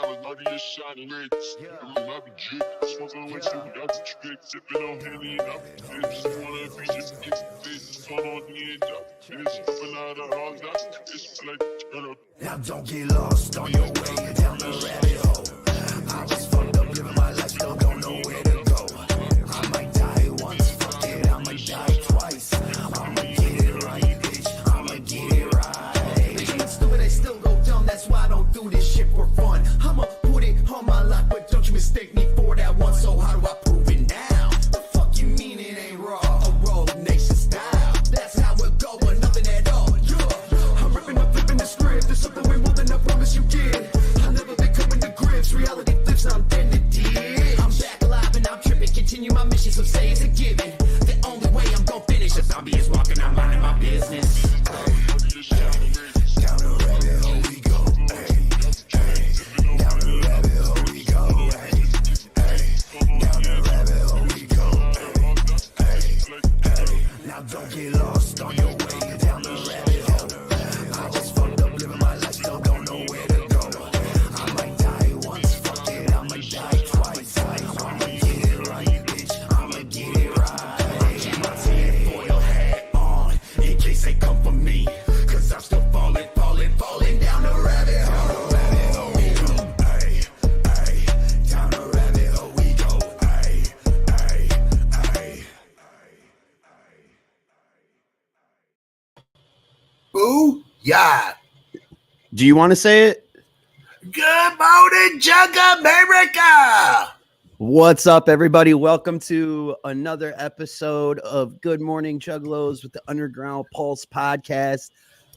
diamonds, naughty shining reds. My jig, smoking with you, without the trick, sipping on Henny and up. Just wanna be just get this fun on the end up. It's jumping out of all that. It's like turn up. Now don't get lost on your way down the rabbit hole. I was fucked up living my life, still don't know where to go. I might die once, fuck it, I might die twice. I'ma get it right, bitch, I'ma get it right. They ain't stupid, they still go dumb, that's why I don't do this shit for fun. I'ma put it on my life, but don't you mistake me for that one. So how do I prove it now? The fuck you mean it ain't raw? A rogue nation style, that's how it go, but nothing at all. I'm ripping up, flipping the script, there's something way more than I promise you did. I've never been coming to grips, reality flips, I'm dead to dead. I'm back alive and I'm tripping, continue my mission, so say it's a given. The only way I'm gon' finish, a zombie is walking, I'm minding my business. Down the rabbit hole we go, down the rabbit hole we go, down the rabbit hole we go, now don't get lost on your way down the rabbit hole. I was fucked up living my life, still don't know where to go. I might die once, fuck it, I might die twice. I'ma get it right, bitch, I'ma get it right. Keep my tinfoil hat on, in case they come for me. Cause I'm still falling down the rabbit hole. Rabbit hole we go, down the rabbit hole we go, Ooh, yeah. Do you want to say it? Good morning, Jugga America. What's up, everybody? Welcome to another episode of Good Morning Juggalos with the Underground Pulse podcast.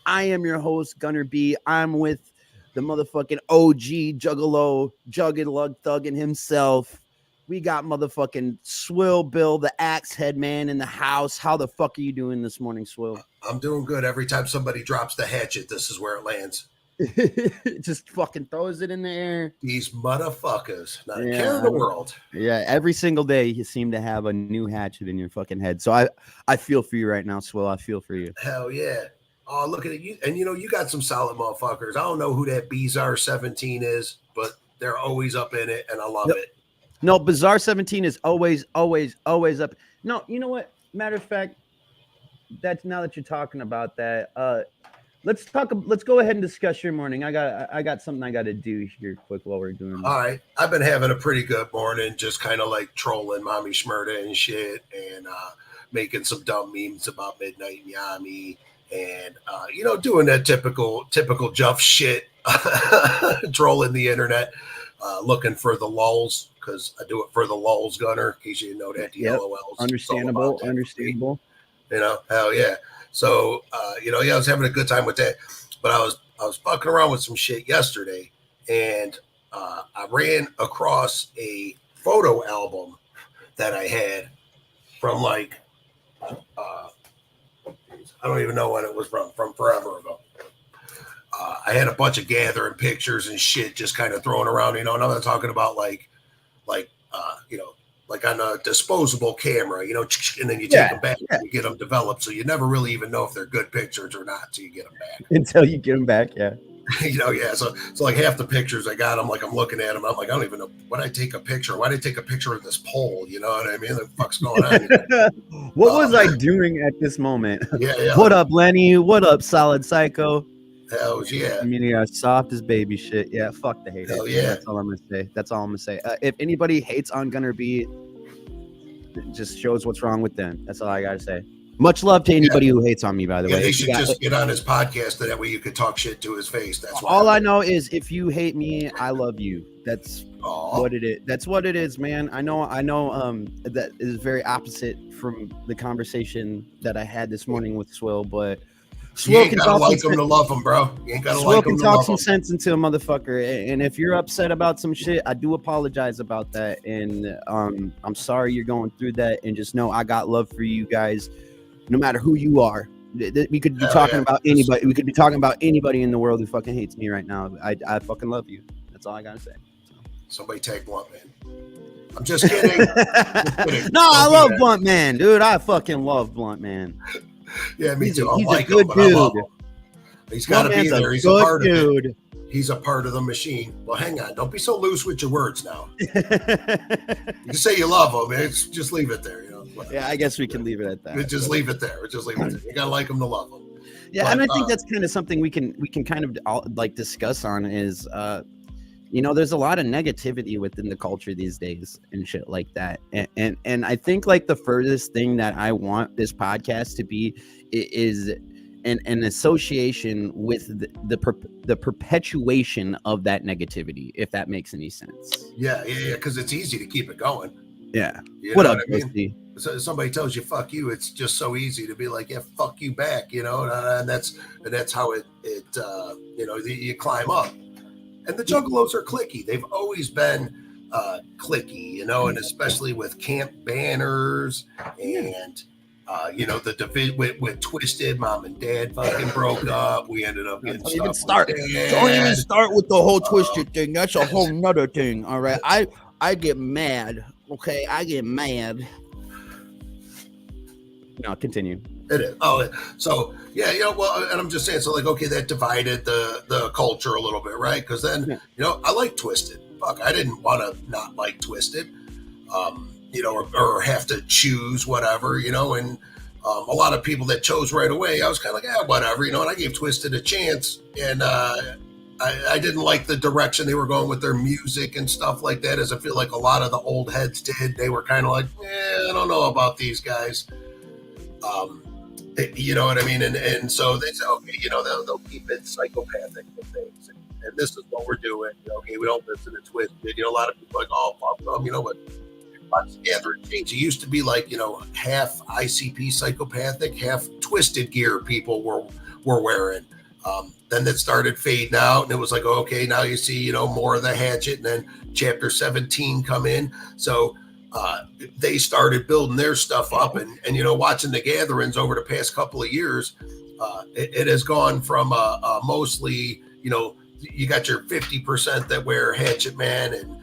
I am your host, GunnerB. I'm with the motherfucking OG Juggalo, Jugged Lug Thuggin' himself. We got motherfucking SwiL Bill, the axe head man in the house. How the fuck are you doing this morning, SwiL? I'm doing good. Every time somebody drops the hatchet, this is where it lands. Just fucking throws it in the air. These motherfuckers, not a care in the world. Yeah, every single day you seem to have a new hatchet in your fucking head. So I feel for you right now, SwiL. I feel for you. Hell yeah. Oh, look at you. And you know, you got some solid motherfuckers. I don't know who that Bizarre 17 is, but they're always up in it, and I love it. No, Bizarre 17 is always up. No, you know what? Matter of fact, that's now that you're talking about that. Let's go ahead and discuss your morning. I got something I got to do here quick while we're doing this. All right. I've been having a pretty good morning, just kind of like trolling Mommy Schmurda and shit, and making some dumb memes about Midnight Miami, and you know, doing that typical Juff shit, trolling the internet, looking for the lulls, because I do it for the lulls, Gunner, in case you didn't know that. The LOLs. Understandable. You know, hell yeah. So, you know, yeah, I was having a good time with that, but I was fucking around with some shit yesterday, and I ran across a photo album that I had from like, I don't even know when it was from forever ago. I had a bunch of gathering pictures and shit just kind of throwing around, you know, and I'm not talking about like, you know, like on a disposable camera, you know, and then you take them back and you get them developed. So you never really even know if they're good pictures or not till you get them back. Until you get them back, yeah. You know, yeah. So like half the pictures I got, I'm looking at them. I'm like, I don't even know when I take a picture. Why did I take a picture of this pole? You know what I mean? What the fuck's going on? What was I doing at this moment? Yeah. What up, Lenny? What up, Solid Psycho? Hell yeah. I mean, yeah, soft as baby shit. Yeah, fuck the haters. Hell yeah. That's all I'm gonna say. If anybody hates on GunnerB, it just shows what's wrong with them. That's all I gotta say. Much love to anybody who hates on me, by the way. They should just get on his podcast, so that way you could talk shit to his face. That's why. All I know is if you hate me, I love you. That's what it is. That's what it is, man. I know. That is very opposite from the conversation that I had this morning with SwiL, but you ain't gotta like him to love him, bro. You ain't gotta like him to love him. Talk some sense into a motherfucker, and if you're upset about some shit, I do apologize about that, and I'm sorry you're going through that, and just know I got love for you guys, no matter who you are. We could be talking about anybody. We could be talking about anybody in the world who fucking hates me right now. I fucking love you. That's all I gotta say. Somebody take Blunt Man. I'm just kidding. No, I love Blunt Man, dude. I fucking love Blunt Man. Yeah, me too. He's a good dude. He's got to be there. He's a part of it. he's a part of the machine. Well, hang on. Don't be so loose with your words now. You say you love him. Just leave it there. Yeah, I guess we can leave it at that. Just leave it there. You gotta like him to love him. Yeah, but, and I think that's kind of something we can kind of like discuss on is, there's a lot of negativity within the culture these days and shit like that. And I think like the furthest thing that I want this podcast to be is an association with the perpetuation of that negativity, if that makes any sense. Yeah, because it's easy to keep it going. Yeah. What up, I so somebody tells you fuck you, it's just so easy to be like, yeah, fuck you back, and that's how it you climb up. And the Juggalos are cliquey. They've always been cliquey, and especially with camp banners and the division with Twisted. Mom and Dad fucking broke up. We ended up getting Don't even start with the whole Twisted thing. That's a whole nother thing. All right. I get mad. Okay, I get mad. No, continue. It is. Oh, so yeah, and I'm just saying, so like, okay, that divided the culture a little bit, right? Because then, I like Twisted. Fuck, I didn't want to not like Twisted, or have to choose whatever, and a lot of people that chose right away, I was kind of like, whatever, and I gave Twisted a chance, and I didn't like the direction they were going with their music and stuff like that, as I feel like a lot of the old heads did. They were kind of like, I don't know about these guys. You know what I mean? And so they say, okay, they'll keep it psychopathic with things. And this is what we're doing. Okay, we don't listen to Twisted. A lot of people are like, oh, fuck them. But watch the gathering change. It used to be like, half ICP psychopathic, half Twisted gear people were wearing. Then it started fading out, and it was like, okay, now you see, more of the Hatchet, and then Chapter 17 come in. So they started building their stuff up, and watching the gatherings over the past couple of years, it has gone from mostly, you got your 50% that wear Hatchet Man, and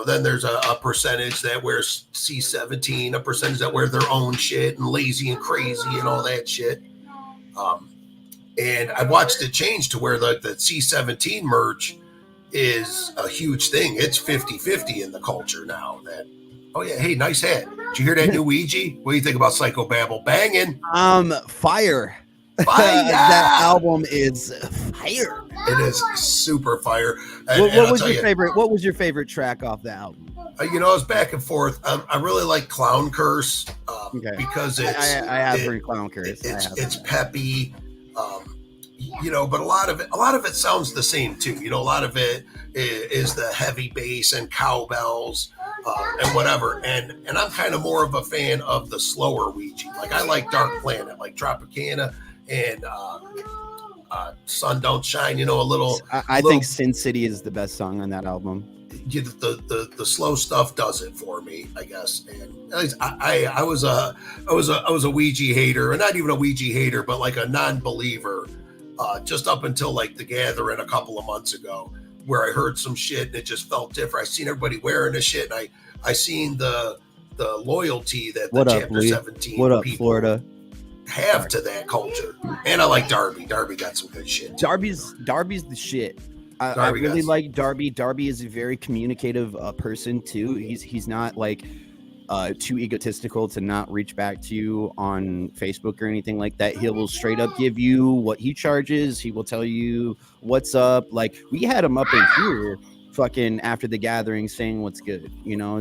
then there's a percentage that wears C17, a percentage that wear their own shit and lazy and crazy and all that shit. And I watched it change to where the C17 merch is a huge thing. It's 50-50 in the culture now. That, oh yeah, hey, nice hat. Did you hear that new Ouija? What do you think about Psychobabble? Banging. Fire. That album is fire. It is super fire. What was your favorite track off the album? It's back and forth. I really like Clown Curse because it's I have heard Clown Curse. It's peppy. But a lot of it sounds the same too. A lot of it is the heavy bass and cowbells and whatever. And I'm kind of more of a fan of the slower Ouija. Like I like Dark Planet, like Tropicana and Sun Don't Shine. A little. I think Sin City is the best song on that album. The slow stuff does it for me, I guess. And at least I was a Ouija hater, and not even a Ouija hater, but like a non-believer. Just up until like the gathering a couple of months ago, where I heard some shit and it just felt different. I seen everybody wearing this shit, and I seen the loyalty that the Chapter 17 people Florida have to that culture. And I like Darby. Darby got some good shit. Darby's the shit. I really like Darby. Darby is a very communicative person too. He's not like too egotistical to not reach back to you on Facebook or anything like that. He will straight up give you what he charges. He will tell you what's up. Like we had him up in here fucking after the gathering saying what's good,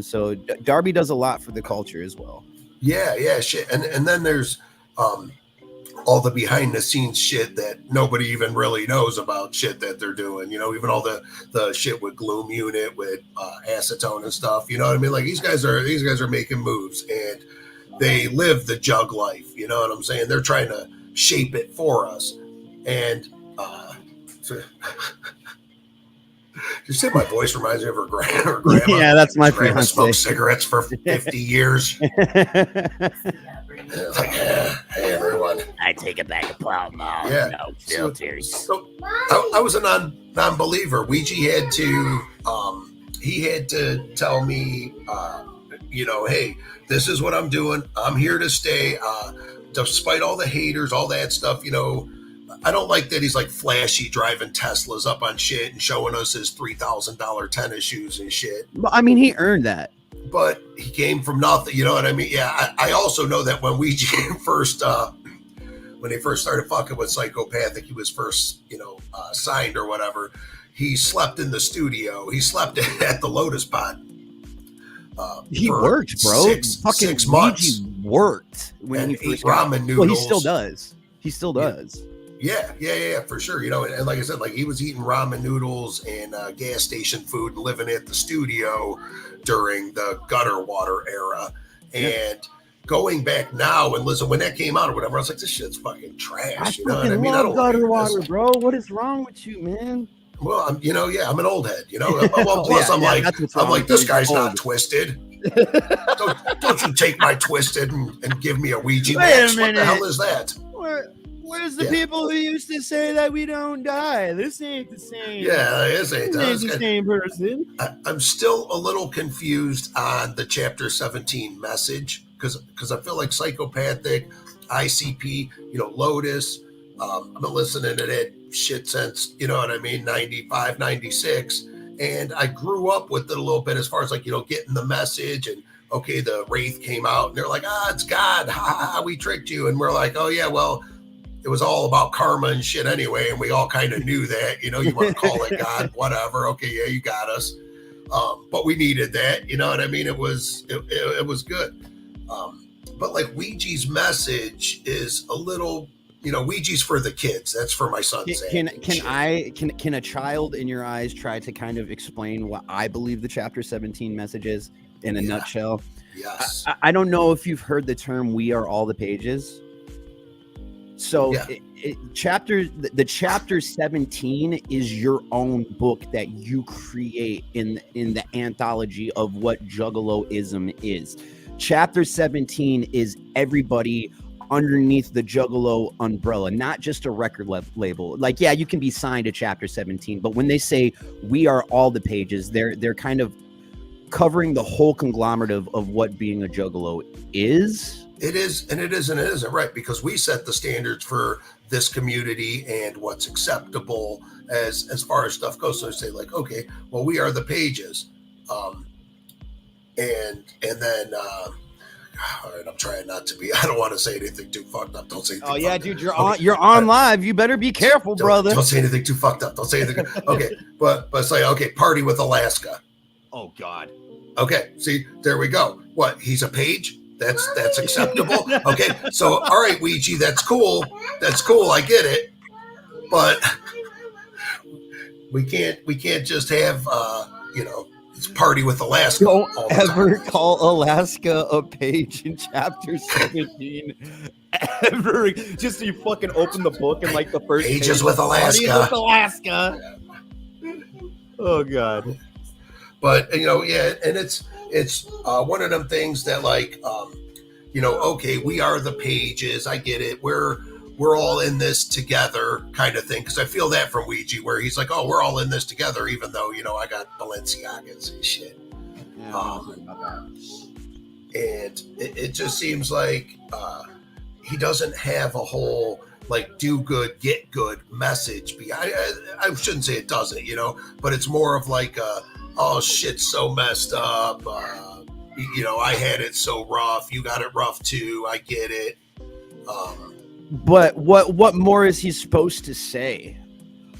so Darby does a lot for the culture as well. Yeah, shit. And then there's all the behind the scenes shit that nobody even really knows about shit that they're doing, even all the shit with Gloom Unit, with acetone and stuff, you know what I mean? Like these guys are making moves, and they live the jug life, you know what I'm saying? They're trying to shape it for us. And you said my voice reminds me of her grandma. Yeah, that's my grandma smoked cigarettes for 50 years. It's like, hey everyone. I take it back to plow mom. Yeah. No filters. So I was a non-believer. Ouija had to tell me, hey, this is what I'm doing. I'm here to stay. Despite all the haters, all that stuff, I don't like that he's like flashy driving Teslas up on shit and showing us his $3,000 tennis shoes and shit. But I mean, he earned that. But he came from nothing, you know what I mean? Yeah, I also know that when we first, when they first started fucking with Psychopathic, he was first, signed or whatever. He slept in the studio. He slept at the Lotus Pot. He worked, bro. Fucking 6 months. Luigi worked when And he first ate ramen noodles. Well, he still does. He still does. Yeah, for sure. And like I said, like he was eating ramen noodles and gas station food, living at the studio during the gutter water era. And going back now and listen, when that came out or whatever, I was like, this shit's fucking trash. I love gutter water, bro. What is wrong with you, man? Well, I'm an old head, Well, plus I'm like, this guy's not twisted. don't you take my twisted and give me a Ouija box? What the hell is that? Where's the people who used to say that we don't die? This ain't the same. Yeah, this ain't the same person. I'm still a little confused on the Chapter 17 message because I feel like Psychopathic, ICP, Lotus. I've been listening to that shit since, 95, 96. And I grew up with it a little bit as far as like, getting the message and, okay, the Wraith came out and they're like, it's God. Ha, we tricked you. And we're like, oh, yeah, well, it was all about karma and shit anyway. And we all kind of knew that, you want to call it God, whatever. Okay, yeah, you got us. But we needed that. You know what I mean? It was good. But like Ouija's message is a little, Ouija's for the kids. That's for my son's. Can a child in your eyes try to kind of explain what I believe the Chapter 17 message is in a nutshell? Yes. I don't know if you've heard the term "we are all the pages." So the chapter 17 is your own book that you create in the anthology of what Juggaloism is. Chapter 17 is everybody underneath the Juggalo umbrella, not just a record label. Like, yeah, you can be signed to Chapter 17, but when they say we are all the pages, they're kind of covering the whole conglomerate of what being a Juggalo is. It is, and it is, and it isn't, right? Because we set the standards for this community and what's acceptable as far as stuff goes. So I say, like, okay, well, we are the pages, and then. All right, I'm trying not to be. I don't want to say anything too fucked up. Don't say anything. Oh yeah, dude, you're on live. You better be careful, brother. Don't say anything too fucked up. Don't say anything. Okay, but say okay. Party with Alaska. Oh God. Okay, see, there we go. What? He's a page. That's acceptable. Okay, so all right, Ouija, that's cool. That's cool. I get it, but we can't just have it's Party with Alaska. Don't ever call Alaska a page in Chapter 17. Ever. Just so you fucking open the book and like the first Pages with Alaska. Party with Alaska. Oh God. But and it's one of them things that like okay, we are the pages. I get it. We're all in this together kind of thing. Because I feel that from Ouija, where he's like, oh, we're all in this together, even though, I got Balenciagas and shit. Yeah, and it just seems like he doesn't have a whole, like, do good, get good message. I shouldn't say it doesn't, but it's more of like, oh, shit's so messed up. I had it so rough. You got it rough too. I get it. But what more is he supposed to say?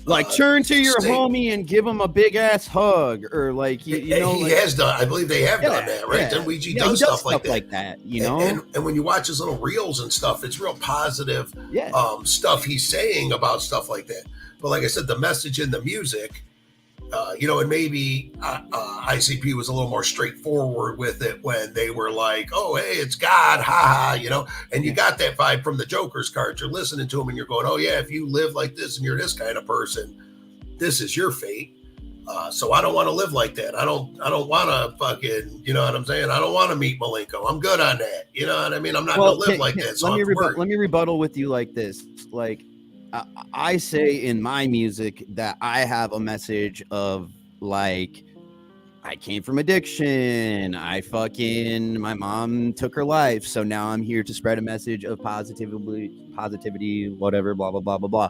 Like, turn to your homie and give him a big ass hug, or like he has done. I believe they have done that, right? Then Ouija does stuff like that, And when you watch his little reels and stuff, it's real positive. Stuff he's saying about stuff like that. But like I said, the message in the music. And maybe ICP was a little more straightforward with it when they were like, oh, hey, it's God, and you got that vibe from the Joker's cards. You're listening to him and you're going, oh, yeah, if you live like this and you're this kind of person, this is your fate. So I don't want to live like that. I don't want to fucking, you know what I'm saying? I don't want to meet Malenko. I'm good on that. You know what I mean? I'm not going to live like that. So let me rebuttal with you like this. Like, I say in my music that I have a message of like I came from addiction. My mom took her life. So now I'm here to spread a message of positivity, whatever, blah, blah, blah, blah, blah.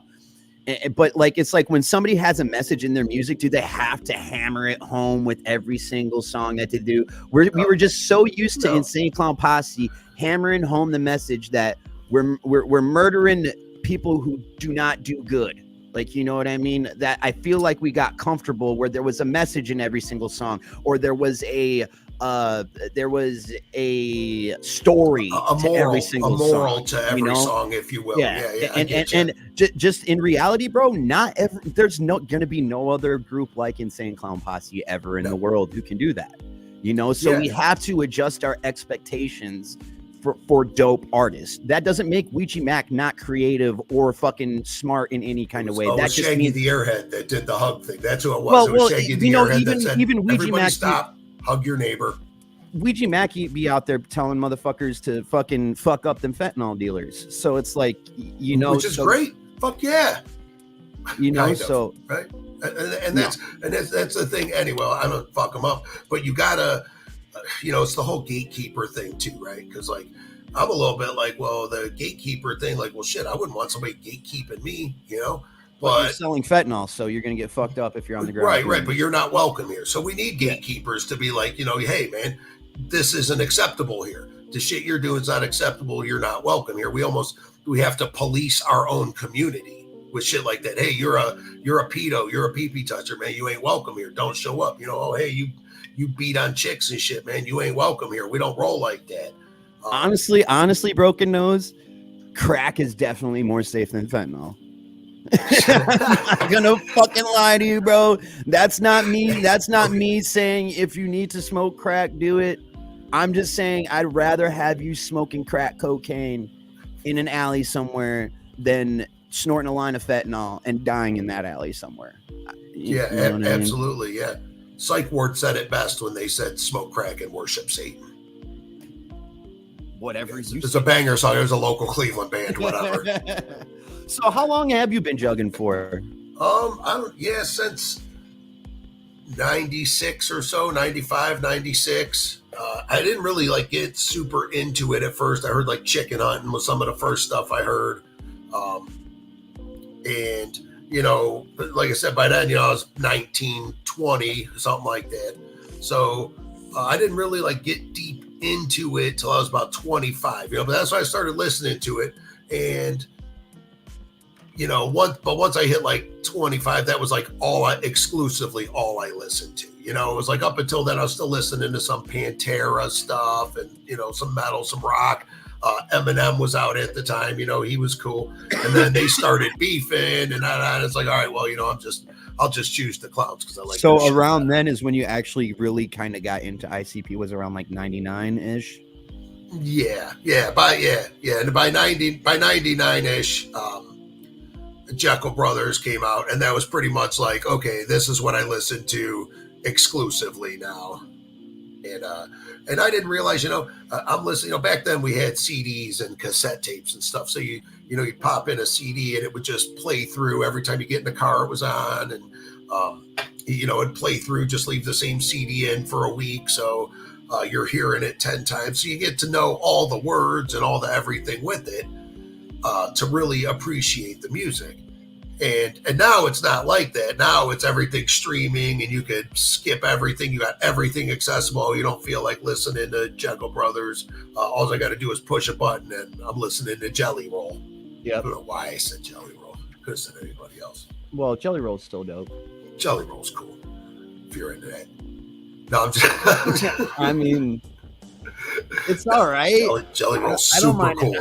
But like, it's like when somebody has a message in their music, do they have to hammer it home with every single song that they do? We were just so used to Insane Clown Posse hammering home the message that we're murdering people who do not do good. Like, you know what I mean? That I feel like we got comfortable where there was a message in every single song, or there was a story to every single song. A moral to every song, if you will. Yeah. And just in reality, bro, there's gonna be no other group like Insane Clown Posse ever in the world who can do that. You know, so we have to adjust our expectations for dope artists. That doesn't make Ouija Mac not creative or fucking smart in any kind of way. That just Shaggy means the Airhead that did the hug thing. That's who it was. It was Shaggy the Airhead that said, even Ouija everybody Mac, stop, hug your neighbor. Ouija Mac be out there telling motherfuckers to fucking fuck up them fentanyl dealers. So it's like, you know, which is great. Fuck yeah. You know, right. And that's the thing. Anyway, I don't fuck them up, but you gotta, you know, it's the whole gatekeeper thing too, right? Because like, I'm a little bit like, well, the gatekeeper thing, like, well, shit, I wouldn't want somebody gatekeeping me, you know. But you're selling fentanyl, so you're gonna get fucked up if you're on the ground. Right. But you're not welcome here. So we need gatekeepers to be like, you know, hey man, this isn't acceptable here. The shit you're doing is not acceptable. You're not welcome here. We have to police our own community with shit like that. Hey, you're a pedo, you're a pee-pee toucher, man. You ain't welcome here. Don't show up. You know, oh hey, you beat on chicks and shit, man. You ain't welcome here. We don't roll like that. Honestly, broken nose, crack is definitely more safe than fentanyl. I'm not gonna fucking lie to you, bro. That's not me. That's not me saying if you need to smoke crack, do it. I'm just saying I'd rather have you smoking crack cocaine in an alley somewhere than snorting a line of fentanyl and dying in that alley somewhere. You know absolutely. Yeah. Psych Ward said it best when they said smoke crack and worship Satan. Whatever you it's a banger song. It was a local Cleveland band, whatever. So how long have you been jugging for? Since 96 or so, 95, 96. I didn't really like get super into it at first. I heard like chicken hunting was some of the first stuff I heard. And you know, like I said, by then, you know, I was 19, 20, something like that. So I didn't really like get deep into it till I was about 25, you know, but that's why I started listening to it. And, you know, once I hit like 25, that was like exclusively all I listened to. You know, it was like up until then, I was still listening to some Pantera stuff and, you know, some metal, some rock. Eminem was out at the time, you know, he was cool. And then they started beefing and it's like, all right, well, you know, I'll just choose the clowns because I like. So around then is when you actually really kind of got into ICP. Was around like 99-ish. Yeah. And by 99-ish, Jekyll Brothers came out, and that was pretty much like, okay, this is what I listen to exclusively now. And I didn't realize, you know, I'm listening. You know, back then we had CDs and cassette tapes and stuff. So you pop in a CD and it would just play through every time you get in the car. It was on, and you know, it'd play through. Just leave the same CD in for a week, so you're hearing it 10 times. So you get to know all the words and all the everything with it to really appreciate the music. And now it's not like that. Now it's everything streaming, and you could skip everything. You got everything accessible. You don't feel like listening to Juggle Brothers. All I got to do is push a button, and I'm listening to Jelly Roll. Yeah, I don't know why I said Jelly Roll. Could have said anybody else. Well, Jelly Roll's still dope. Jelly Roll's cool if you're into that. No, I'm just. I mean, it's all right. Jelly Roll's super cool.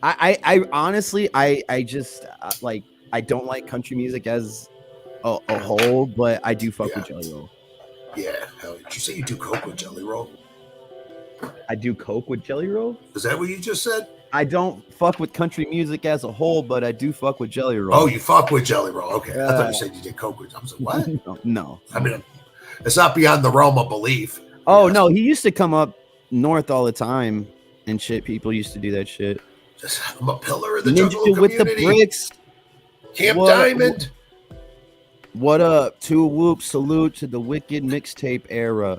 I honestly, I just like. I don't like country music as a whole, but I do fuck with Jelly Roll. Yeah, hell, did you say you do coke with Jelly Roll? I do coke with Jelly Roll? Is that what you just said? I don't fuck with country music as a whole, but I do fuck with Jelly Roll. Oh, you fuck with Jelly Roll. Okay. I thought you said you did coke with. I was like, what? No. I mean, it's not beyond the realm of belief. Oh, no. He used to come up north all the time and shit. People used to do that shit. I'm a pillar of the Juggalo community. With the bricks. Camp Diamond. What up? Two whoop salute to the wicked mixtape era.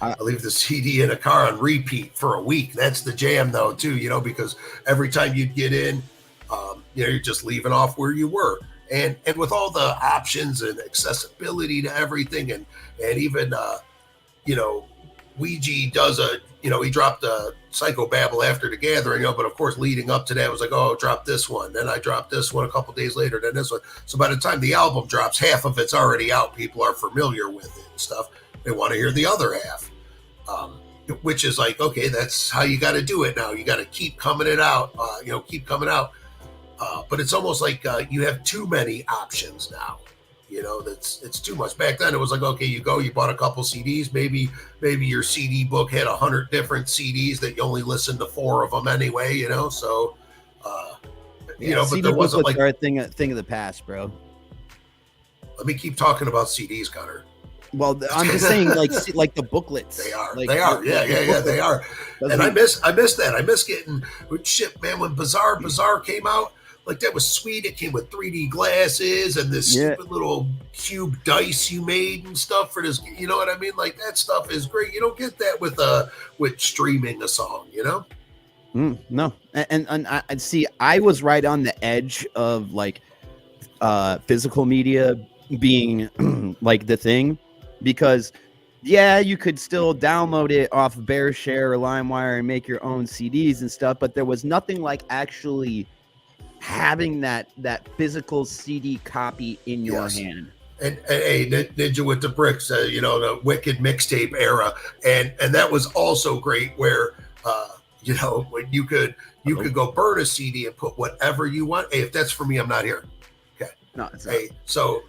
I leave the CD in a car on repeat for a week. That's the jam, though, too. Because every time you'd get in, you're just leaving off where you were. And with all the options and accessibility to everything, and even Ouija does he dropped a Psychobabble after the gathering, but of course leading up to that was like, oh, drop this one. Then I dropped this one a couple days later, then this one. So by the time the album drops, half of it's already out. People are familiar with it and stuff. They want to hear the other half, which is like, okay, that's how you got to do it now. You got to keep coming out. But it's almost like you have too many options now. It's too much. Back then, it was like, okay, you bought a couple CDs. Maybe your CD book had 100 different CDs that you only listened to 4 of them anyway. So, but CD there wasn't like a thing of the past, bro. Let me keep talking about CDs, Gunner. Well, I'm just saying, like the booklets. They are. Like, they are. Yeah, they are. And I miss that. I miss getting shit, man. When Bizarre came out, like that was sweet. It came with 3D glasses and this stupid little cube dice you made and stuff for this. You know what I mean? Like that stuff is great. You don't get that with streaming a song. No, and I see. I was right on the edge of like physical media being like the thing. Because, you could still download it off BearShare or LimeWire and make your own CDs and stuff, but there was nothing like actually having that physical CD copy in your hand. And hey, Ninja with the Bricks, the wicked mixtape era, and that was also great. Where when you could go burn a CD and put whatever you want. Hey, if that's for me, I'm not here. Okay. No, it's not. Hey, so.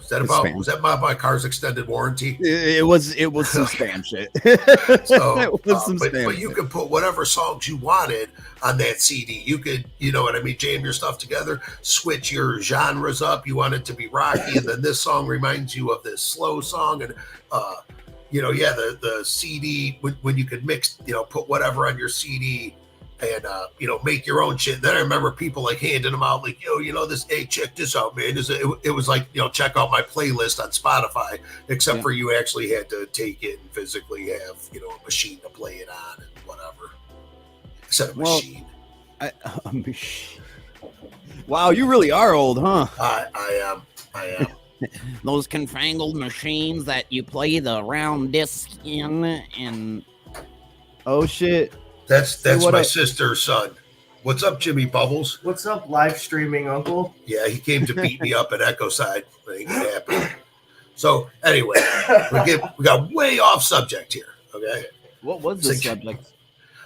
Was that my car's extended warranty? It was some spam shit. So, it was some spam but you could put whatever songs you wanted on that CD. You could, jam your stuff together, switch your genres up. You want it to be rocky, and then this song reminds you of this slow song, and the CD when you could mix, put whatever on your CD. And make your own shit. Then I remember people like handing them out, like, yo, this. Hey, check this out, man. It was like, check out my playlist on Spotify. Except for you actually had to take it and physically have a machine to play it on and whatever. Except a machine. A machine. Wow, you really are old, huh? I am. Those confangled machines that you play the round disc in, and oh shit. That's my sister's son. What's up, Jimmy Bubbles? What's up, live streaming uncle? Yeah, he came to beat me up at Echo Side. Ain't gonna happen. So anyway, we got way off subject here. Okay. What was the subject?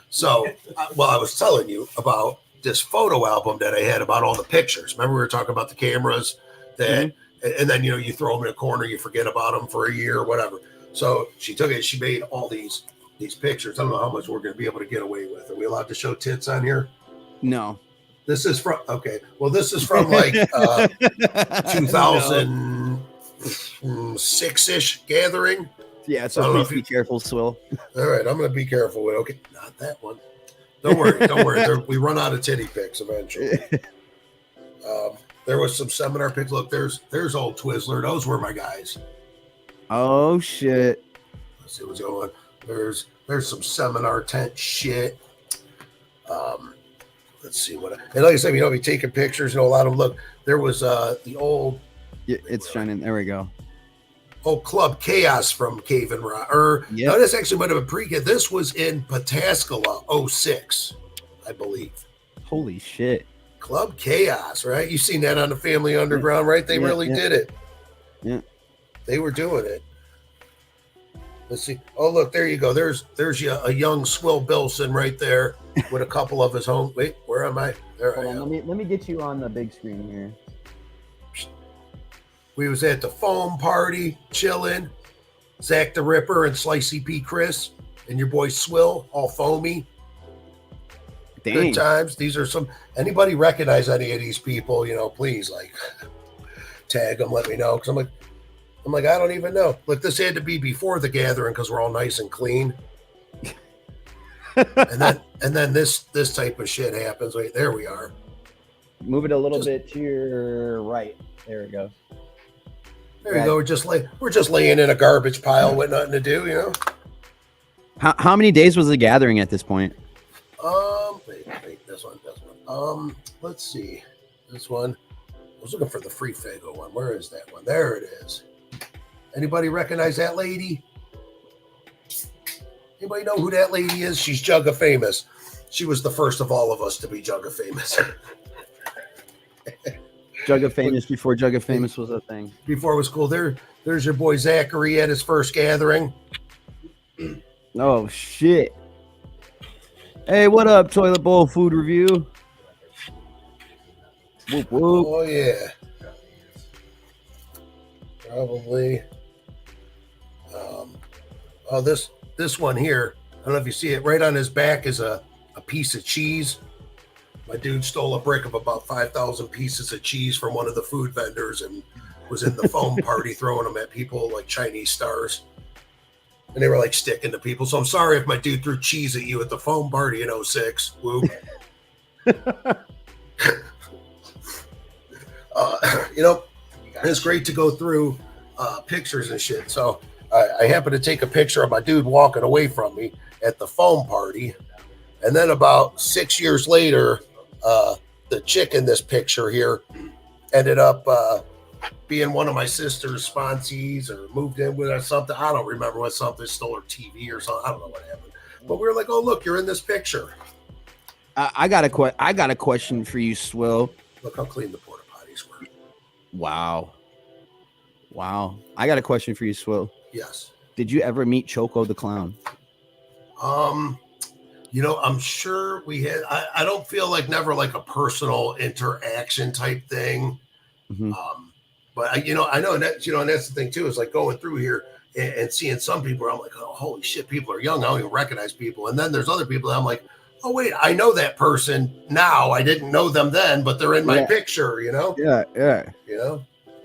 So, I was telling you about this photo album that I had about all the pictures. Remember we were talking about the cameras that, and then you throw them in a corner, you forget about them for a year or whatever. So she took it. She made all these pictures. I don't know how much we're going to be able to get away with. Are we allowed to show tits on here? No. This is from this is from like 2006-ish gathering. Yeah, so please be careful, SwiL. All right, I'm going to be careful with. Okay, not that one. Don't worry. We run out of titty pics eventually. There was some seminar pics. Look, there's old Twizzler. Those were my guys. Oh shit. Let's see what's going on. There's some seminar tent shit. Let's see and like I said, we taking pictures. A lot of them. Look, there was the old. Yeah, it's shining. There we go. Old Club Chaos from Cave and Rock. No, this actually might have been pre-kid. This was in Pataskala, 06, I believe. Holy shit. Club Chaos, right? You've seen that on the Family Underground, right? They really did it. Yeah. They were doing it. Let's see. Oh, look, there you go. There's a young SwiL Bilson right there with a couple of his home. Wait, where am I? There I am. Let me get you on the big screen here. We was at the foam party, chilling. Zach the Ripper and Slicey P. Chris and your boy SwiL, all foamy. Dang. Good times. These are anybody recognize any of these people, please tag them, let me know. Because I'm like, I don't even know. Look, this had to be before the gathering because we're all nice and clean. and then this type of shit happens. Wait, there we are. Move it a little bit to your right. There we go. There you go. We're just laying in a garbage pile with nothing to do, How many days was the gathering at this point? Wait, this one. Let's see. This one. I was looking for the free Fago one. Where is that one? There it is. Anybody recognize that lady? Anybody know who that lady is? She's Jugga famous. She was the first of all of us to be Jugga famous. Jugga famous before Jugga famous was a thing. Before it was cool. There's your boy Zachary at his first gathering. Oh shit. Hey, what up, Toilet Bowl Food Review? Whoop whoop. Oh yeah. Probably. This one here. I don't know if you see it. Right on his back is a piece of cheese. My dude stole a brick of about 5,000 pieces of cheese from one of the food vendors and was in the foam party throwing them at people like Chinese stars. And they were like sticking to people. So I'm sorry if my dude threw cheese at you at the foam party in 06. Whoop. It's great to go through pictures and shit. So I happened to take a picture of my dude walking away from me at the foam party. And then about 6 years later, the chick in this picture here ended up being one of my sister's sponsees or moved in with her or something. I don't remember what something, stole her TV or something. I don't know what happened. But we were like, oh, look, you're in this picture. I got a question for you, SwiL. Look how clean the porta potties were. Wow. I got a question for you, SwiL. Yes. Did you ever meet Choco the Clown? I'm sure we had. I don't feel like never like a personal interaction type thing. Mm-hmm. But I know that, and that's the thing too, is like going through here and seeing some people where I'm like, oh, holy shit, people are young. I don't even recognize people. And then there's other people that I'm like, oh, wait, I know that person now. I didn't know them then, but they're in my picture, Yeah.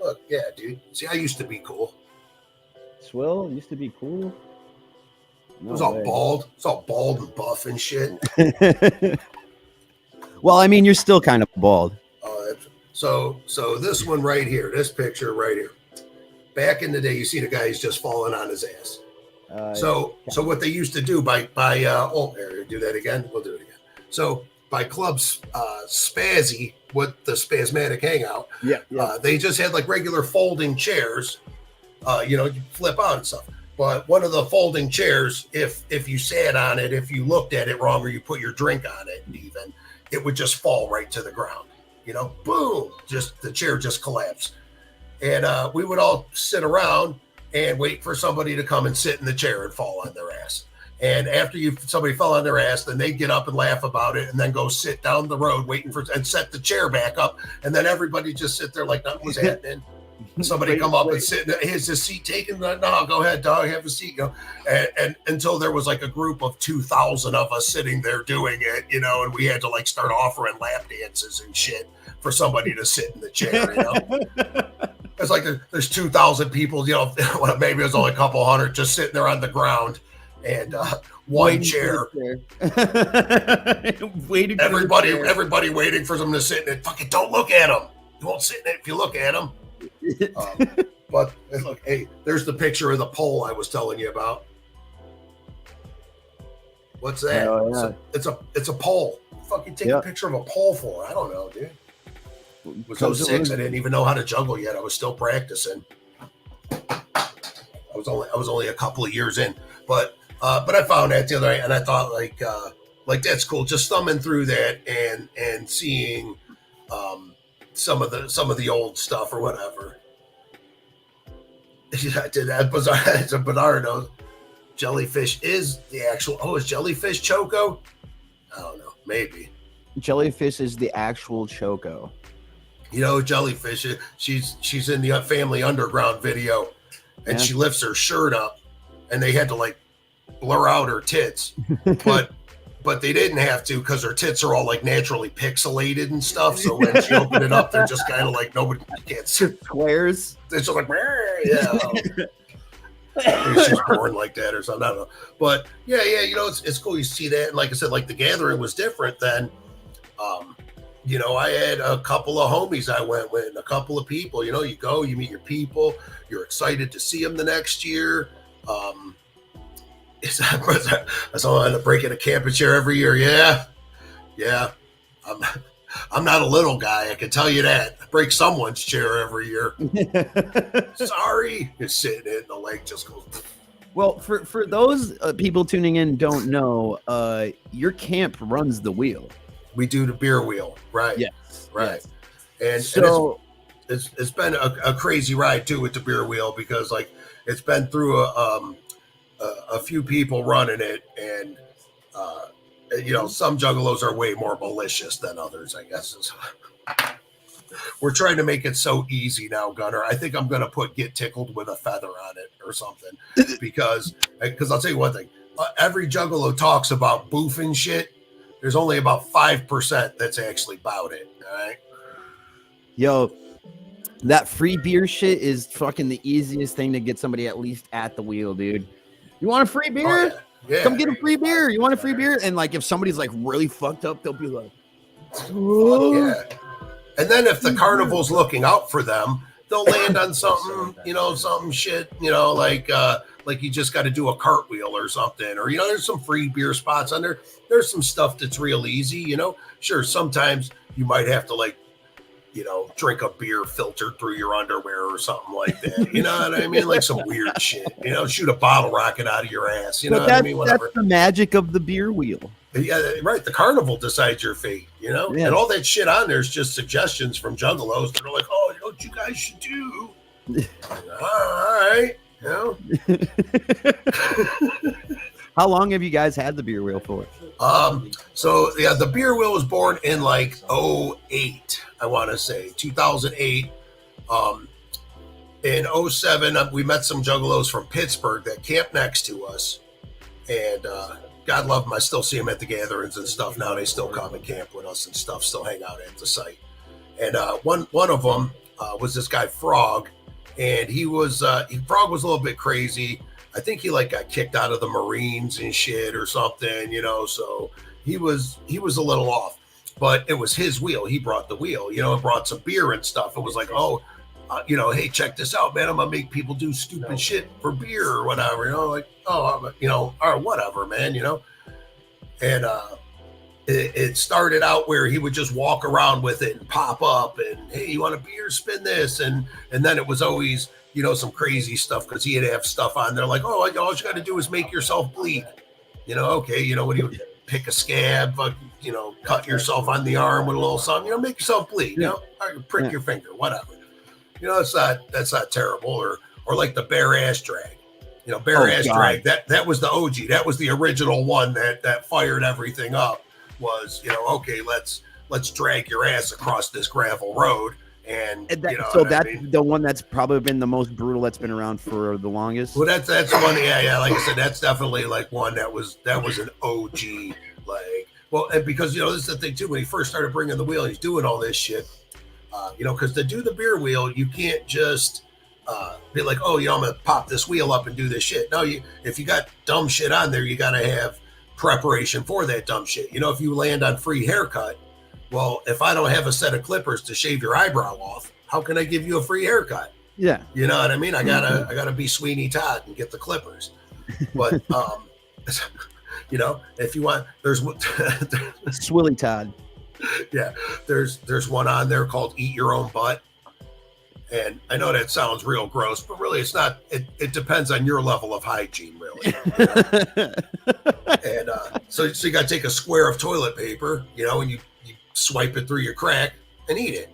Look, yeah, dude. See, I used to be cool. SwiL used to be cool. It was all bald. It's all bald and buff and shit. Well, I mean, you're still kind of bald. So this one right here, this picture right here. Back in the day, you see the guy who's just falling on his ass. So what they used to do by do that again. We'll do it again. So by clubs, Spazzy with the Spasmatic Hangout. They just had like regular folding chairs. You flip out and stuff. But one of the folding chairs, if you sat on it, if you looked at it wrong, or you put your drink on it, even it would just fall right to the ground. Boom, just the chair just collapsed. And we would all sit around and wait for somebody to come and sit in the chair and fall on their ass. And after somebody fell on their ass, then they'd get up and laugh about it and then go sit down the road waiting and set the chair back up. And then everybody just sit there like nothing was happening. Somebody come up and sit. Is the seat taken? No, go ahead, dog. Have a seat. And until there was like a group of 2,000 of us sitting there doing it, and we had to like start offering lap dances and shit for somebody to sit in the chair. It's like there's 2,000 people. Maybe it was only a couple hundred just sitting there on the ground, and one chair. Waiting. Everybody waiting for them to sit in it. Fucking don't look at them. You won't sit in it if you look at them. But look, hey, there's the picture of the pole I was telling you about. What's that? It's a pole. Fucking take a picture of a pole for? I don't know, dude. It was 06. I didn't even know how to juggle yet. I was still practicing. I was only a couple of years in, but I found that the other night, and I thought like that's cool. Just thumbing through that and seeing some of the old stuff or whatever. I did that. It's a Bernardo. Jellyfish is the actual. Oh, is Jellyfish Choco? I don't know. Maybe. Jellyfish is the actual Choco. Jellyfish. She's in the Family Underground video, and she lifts her shirt up, and they had to like blur out her tits, but they didn't have to because her tits are all like naturally pixelated and stuff. So when she opened it up, they're just kind of like you can't see squares. It's just like Maybe she's born like that or something. I don't know. But yeah, it's cool. You see that, and like I said, like the gathering was different then. you know, I had a couple of homies I went with, and a couple of people. You know, you go, you meet your people, you're excited to see them the next year. I saw I end up breaking a camping chair every year. Yeah. I'm not a little guy, I can tell you that. I break someone's chair every year. Sorry. You're sitting in, the leg just goes. Well, for those people tuning in don't know, your camp runs the wheel. We do the beer wheel, right? Yes. Right. Yes. And So it's been a crazy ride too with the beer wheel, because like it's been through a few people running it, and you know, some juggalos are way more malicious than others, I guess. We're trying to make it so easy now, Gunner. I think I'm going to put get tickled with a feather on it or something, because I'll tell you one thing. Every juggalo talks about boofing shit. There's only about 5% that's actually about it. All right. Yo, that free beer shit is fucking the easiest thing to get somebody at least at the wheel, dude. You want a free beer? Oh, yeah. Yeah. Come get a free beer. You want a free beer? And like, if somebody's like really fucked up, they'll be like, yeah. And then if the carnival's looking out for them, they'll land on something, you know, something shit, you know, like you just got to do a cartwheel or something, or, you know, there's some free beer spots on there. There's some stuff that's real easy, you know. Sure, sometimes you might have to, like, you know, drink a beer filtered through your underwear or something like that. You know what I mean? Like some weird shit, you know, shoot a bottle rocket out of your ass. You know what I mean? Whatever. That's the magic of the beer wheel. Yeah, right. The carnival decides your fate, you know, and all that shit on there is just suggestions from juggalos that are like, oh, you know what you guys should do? All right, you know. How long have you guys had the beer wheel for? So yeah, the beer wheel was born in like 2008, I want to say 2008. In 2007, we met some juggalos from Pittsburgh that camped next to us, and God love them. I still see them at the gatherings and stuff now. They still come and camp with us and stuff, still hang out at the site. And one of them was this guy Frog, and Frog was a little bit crazy. I think he like got kicked out of the Marines and shit or something, you know, so he was a little off, but it was his wheel. He brought the wheel, you know, and brought some beer and stuff. It was like, oh, you know, hey, check this out, man. I'm gonna make people do stupid shit for beer or whatever, you know, like, oh, you know, or whatever, man, you know. And it started out where he would just walk around with it and pop up and, hey, you want a beer? Spin this. And then it was always, you know, some crazy stuff, because he'd have stuff on there like, oh, all you got to do is make yourself bleed. You know, okay, you know, when you pick a scab, you know, cut yourself on the arm with a little something, you know, make yourself bleed, you know, or prick your finger, whatever. You know, that's not terrible. Or like the bare ass drag. You know, bare ass drag. That was the OG. That was the original one that fired everything up. Was, you know, okay, let's drag your ass across this gravel road. And you know, so that's the one that's probably been the most brutal, that's been around for the longest. Well, that's one. Yeah. Like I said, that's definitely like one that was an OG. Like, well, and because, you know, this is the thing too. When he first started bringing the wheel, he's doing all this shit. You know, because to do the beer wheel, you can't just be like, oh, you know, I'm gonna pop this wheel up and do this shit. No, if you got dumb shit on there, you gotta have preparation for that dumb shit. You know, if you land on free haircut. Well, if I don't have a set of clippers to shave your eyebrow off, how can I give you a free haircut? Yeah. You know what I mean? I gotta be Sweeney Todd and get the clippers. But you know, if you want, there's Swilly Todd. Yeah, there's one on there called Eat Your Own Butt. And I know that sounds real gross, but really it's not. It depends on your level of hygiene, really. You know? And so you got to take a square of toilet paper, you know, and you swipe it through your crack and eat it.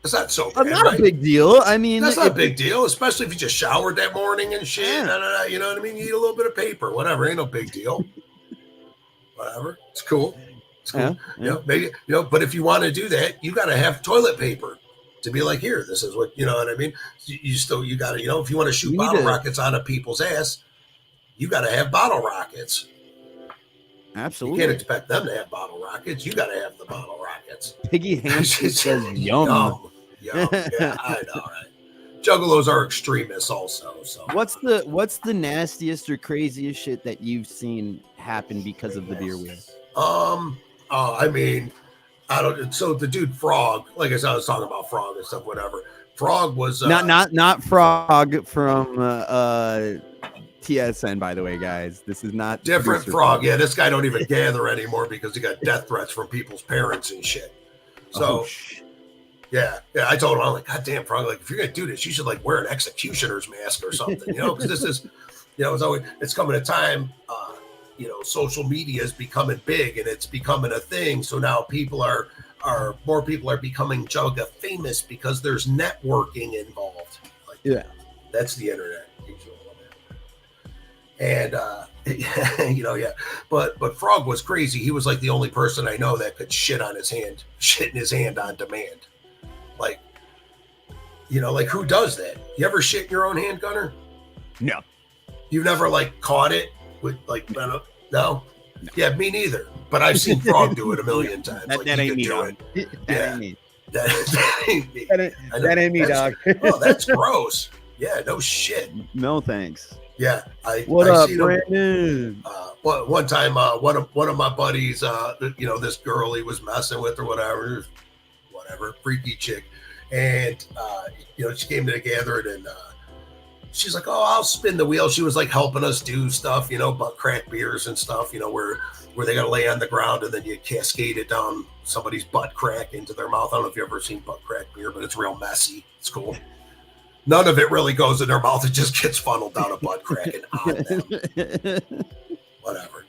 It's not so bad, not right? a big deal. I mean, that's not a big deal, especially if you just showered that morning and shit. Yeah. You know what I mean? You eat a little bit of paper, whatever. Ain't no big deal. Whatever. It's cool. It's cool. Yeah. You know, maybe, you know, but if you want to do that, you got to have toilet paper to be like, here, this is what, you know what I mean? You got to, you know, if you want to shoot bottle rockets out of people's ass, you got to have bottle rockets. Absolutely. You can't expect them to have bottle rockets. You got to have the bottle rockets. Piggy Hamster says yum. Yum. Yeah, I know, right? Juggalos are extremists also. So what's the nastiest or craziest shit that you've seen happen because of the beer wheel? I mean, I don't. So the dude Frog, like I said, I was talking about Frog and stuff, whatever. Frog was not Frog from TSN, by the way, guys. This is not different Frog. Yeah, this guy don't even gather anymore because he got death threats from people's parents and shit. So. Yeah, I told him, I'm like, God damn, Frog, like, if you're gonna do this, you should like wear an executioner's mask or something, you know, because this is, you know, it's coming a time, you know, social media is becoming big and it's becoming a thing. So now more people are becoming Jugga famous because there's networking involved. Like, yeah, that's the internet. And you know, yeah, but Frog was crazy. He was like the only person I know that could shit in his hand on demand. Like, you know, like who does that? You ever shit in your own hand, Gunner? No. You've never like caught it with like no? Yeah, me neither. But I've seen Frog do it a million times. That, like, that ain't me, dog. That ain't me. That ain't me. That ain't me, dog. Oh, that's gross. Yeah, no shit. No thanks. Yeah, What I up, seen Brandon? One time, one of my buddies, you know, this girl he was messing with or whatever, freaky chick, and you know, she came to the gathering and she's like, "Oh, I'll spin the wheel." She was like helping us do stuff, you know, butt crack beers and stuff, you know, where they gotta lay on the ground and then you cascade it down somebody's butt crack into their mouth. I don't know if you've ever seen butt crack beer, but it's real messy. It's cool. None of it really goes in their mouth. It just gets funneled down a butt crack and on them. Whatever.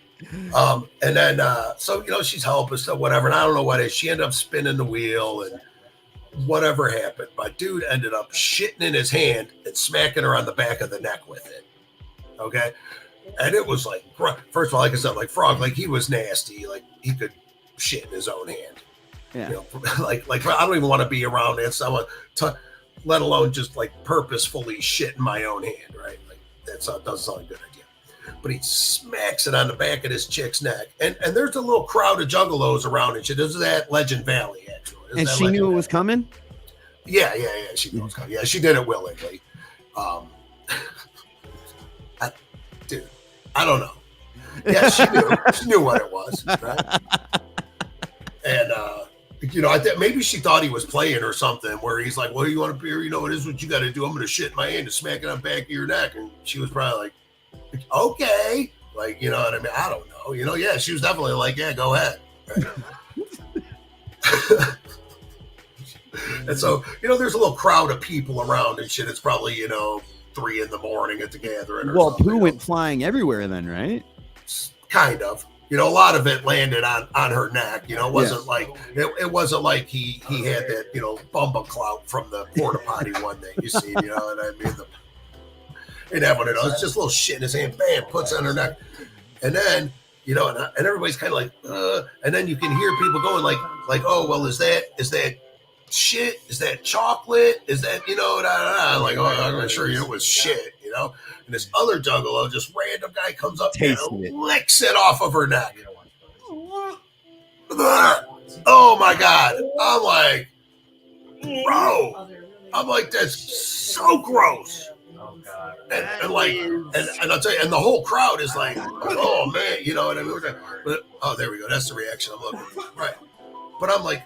And then, so, you know, she's helping us, so whatever. And I don't know what it is. She ended up spinning the wheel and whatever happened. My dude ended up shitting in his hand and smacking her on the back of the neck with it. Okay. And it was like, first of all, like I said, like Frog, like he was nasty. Like he could shit in his own hand. Yeah. You know, like I don't even want to be around it. Someone let alone just like purposefully shit in my own hand, right? Like that doesn't sound like a good idea. But he smacks it on the back of this chick's neck, and there's a little crowd of juggalos around and shit. This is at Legend Valley, actually. And she knew it was coming. Yeah, she knew it was coming. Yeah, she did it willingly. Dude, I don't know. Yeah, she knew what it was, right? And you know, I think maybe she thought he was playing or something, where he's like, "Well, you want a beer? You know, it is what you got to do. I'm going to shit in my hand and smack it on the back of your neck." And she was probably like, "Okay," like, you know what I mean? I don't know. You know, yeah, she was definitely like, "Yeah, go ahead." Right? And so, you know, there's a little crowd of people around and shit. It's probably, you know, 3 a.m. at the gathering. Well, poo went flying everywhere then, right? Kind of. You know, a lot of it landed on her neck. You know, it wasn't like it wasn't like he had that, you know, bumble clout from the porta potty one that you see. You know what I mean? And that one, it's just a little shit in his hand. Bam, puts on her neck, and then, you know, and everybody's kind of like, and then you can hear people going like, "Oh, well, is that shit? Is that chocolate? Is that, you know?" Like, "Oh, I'm sure you it was shit," you know. And this other juggalo, just random guy, comes up and licks it off of her neck. Oh my God. I'm like, bro. I'm like, that's so gross. And I'll tell you, and the whole crowd is like, "Oh man," you know what I mean? But, oh, there we go. That's the reaction I'm looking for. Right. But I'm like,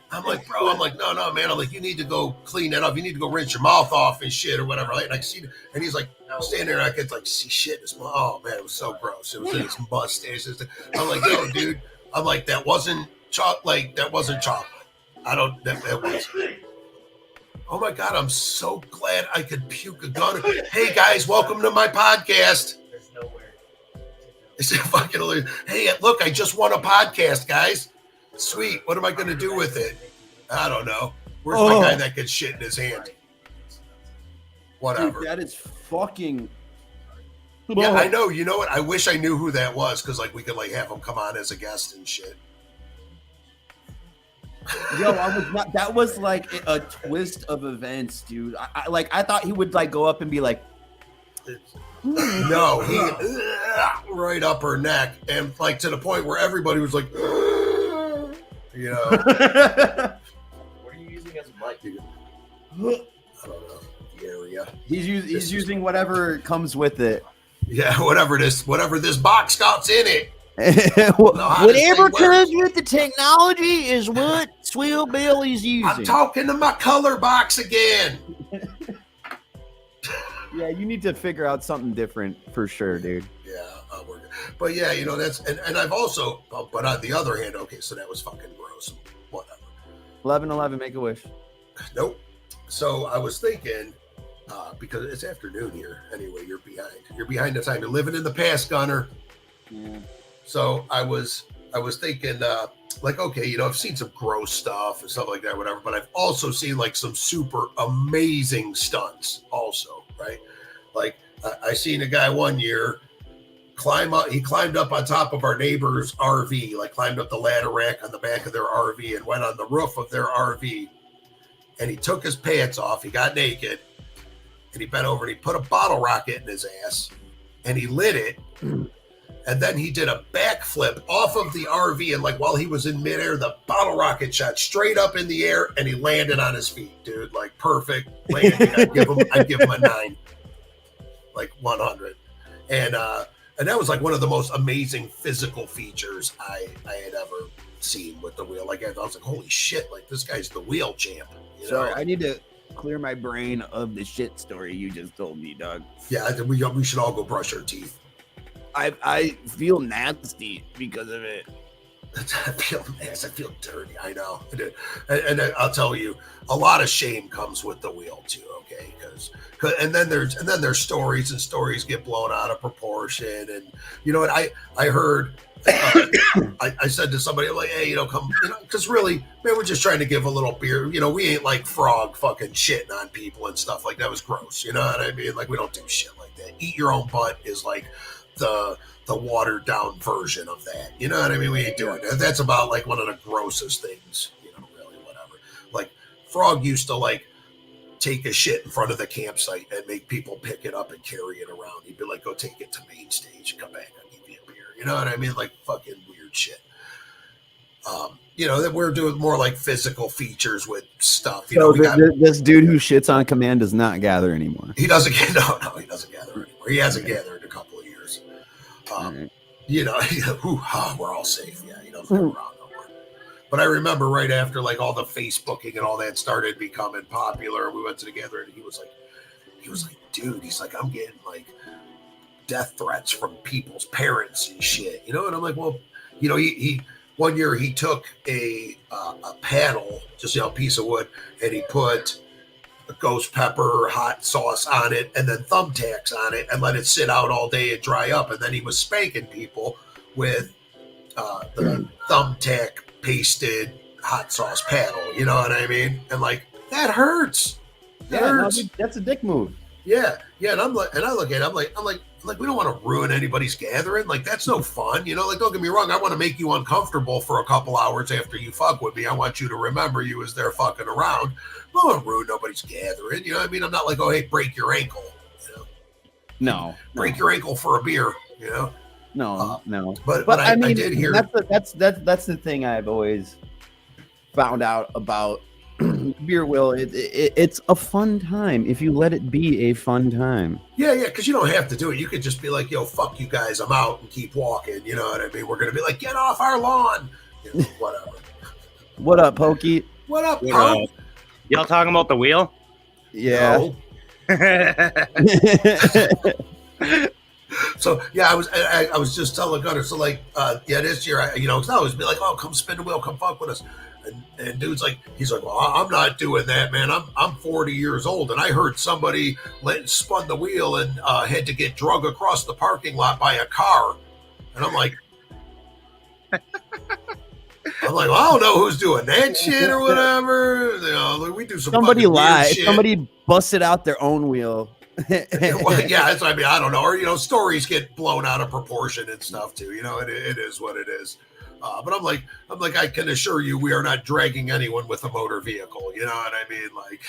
bro, no, man. I'm like, you need to go clean that up. You need to go rinse your mouth off and shit or whatever. Right? And I see, and he's like, standing there, and I could like see shit in his mouth. Oh man, it was so gross. It was in his mustache. I'm like, yo, dude. I'm like, that wasn't chocolate. Like, that wasn't chocolate. I don't. That was. Oh my God, I'm so glad I could puke a gun. Hey guys, welcome to my podcast. It's fucking. Hey, look, I just won a podcast, guys. Sweet. What am I going to do with it? I don't know. Where's my guy that gets shit in his hand? Whatever. Dude, that is fucking. Yeah, I know. You know what? I wish I knew who that was, because like we could like have him come on as a guest and shit. Yo, I was not. That was like a twist of events, dude. I thought he would like go up and be like, no, he right up her neck, and like to the point where everybody was like, you know. What are you using as a mic? I don't know. The area. He's using whatever comes with it. Yeah, whatever this box got in it. how this Whatever thing works. comes with the technology is what SwiL Bailey's using. I'm talking to my color box again. Yeah, you need to figure out something different for sure, dude. Yeah, but yeah, that's and I've also, but on the other hand, okay, so that was fucking gross. Whatever. 11/11, make a wish. Nope. So I was thinking, because it's afternoon here anyway, you're behind the time. You're living in the past, Gunner. Yeah. So I was thinking, like, okay, I've seen some gross stuff and stuff like that, whatever, but I've also seen like some super amazing stunts also, right? Like I seen a guy one year he climbed up on top of our neighbor's RV, like climbed up the ladder rack on the back of their RV and went on the roof of their RV, and he took his pants off, he got naked, and he bent over and he put a bottle rocket in his ass and he lit it. And then he did a backflip off of the RV, and like while he was in midair, the bottle rocket shot straight up in the air, and he landed on his feet, dude. Like perfect landing. I'd give him a 9, like 100. And that was like one of the most amazing physical features I had ever seen with the wheel. Like I was like, holy shit! Like this guy's the wheel champ. So I need to clear my brain of the shit story you just told me, Doug. Yeah, I think we should all go brush our teeth. I feel nasty because of it. I feel nasty. I feel dirty. I know. And I'll tell you, a lot of shame comes with the wheel too. Okay, and then there's stories, and stories get blown out of proportion. And you know what? I heard. I said to somebody like, hey, come, because really, man, we're just trying to give a little beer. We ain't like Frog fucking shitting on people and stuff like that. Was gross. You know what I mean? Like we don't do shit like that. Eat your own butt is like the watered down version of that. You know what I mean? We ain't doing that. That's about like one of the grossest things, really, whatever. Like Frog used to like take a shit in front of the campsite and make people pick it up and carry it around. He'd be like, go take it to main stage, come back, I'll give you a beer. You know what I mean? Like fucking weird shit. That we're doing more like physical features with stuff. This dude who shits on command does not gather anymore. He doesn't. No, he doesn't gather anymore. He hasn't gathered in a couple of years. Right. We're all safe. Yeah, he doesn't come around no more. But I remember right after like all the Facebooking and all that started becoming popular, we went to the gathering, and he was like, dude, he's like, I'm getting like death threats from people's parents and shit, and I'm like, well, he one year he took a paddle, just a piece of wood, and he put a ghost pepper hot sauce on it and then thumbtacks on it and let it sit out all day and dry up, and then he was spanking people with the thumbtack pasted hot sauce paddle, you know what I mean? And like that hurts. Hurts. No, that's a dick move. Yeah, and I look at it, I'm like, we don't want to ruin anybody's gathering. Like that's no fun, Like, don't get me wrong, I want to make you uncomfortable for a couple hours after you fuck with me. I want you to remember you as they're fucking around. I don't want to ruin nobody's gathering. You know what I mean? I'm not like, oh, hey, break your ankle. No, break your ankle for a beer. No. But I mean, I did hear that's the thing I've always found out about beer will. It's a fun time if you let it be a fun time. Yeah, because you don't have to do it. You could just be like, yo, fuck you guys, I'm out, and keep walking. You know what I mean? We're gonna be like, get off our lawn. Whatever. What up, Pokey? What up, Punk? Y'all talking about the wheel? Yeah. No. So yeah, I was just telling Gunner. So like, this year, because I always be like, oh, come spin the wheel, come fuck with us. And dude's like, he's like, well, I'm not doing that, man. I'm 40 years old, and I heard somebody spun the wheel and had to get drug across the parking lot by a car. And I'm like, well, I don't know who's doing that shit or whatever. We do some somebody lied. Shit. Somebody busted out their own wheel. Well, yeah, that's what I mean. I don't know. Or stories get blown out of proportion and stuff too. It is what it is. But I'm like, I can assure you, we are not dragging anyone with a motor vehicle. You know what I mean? Like,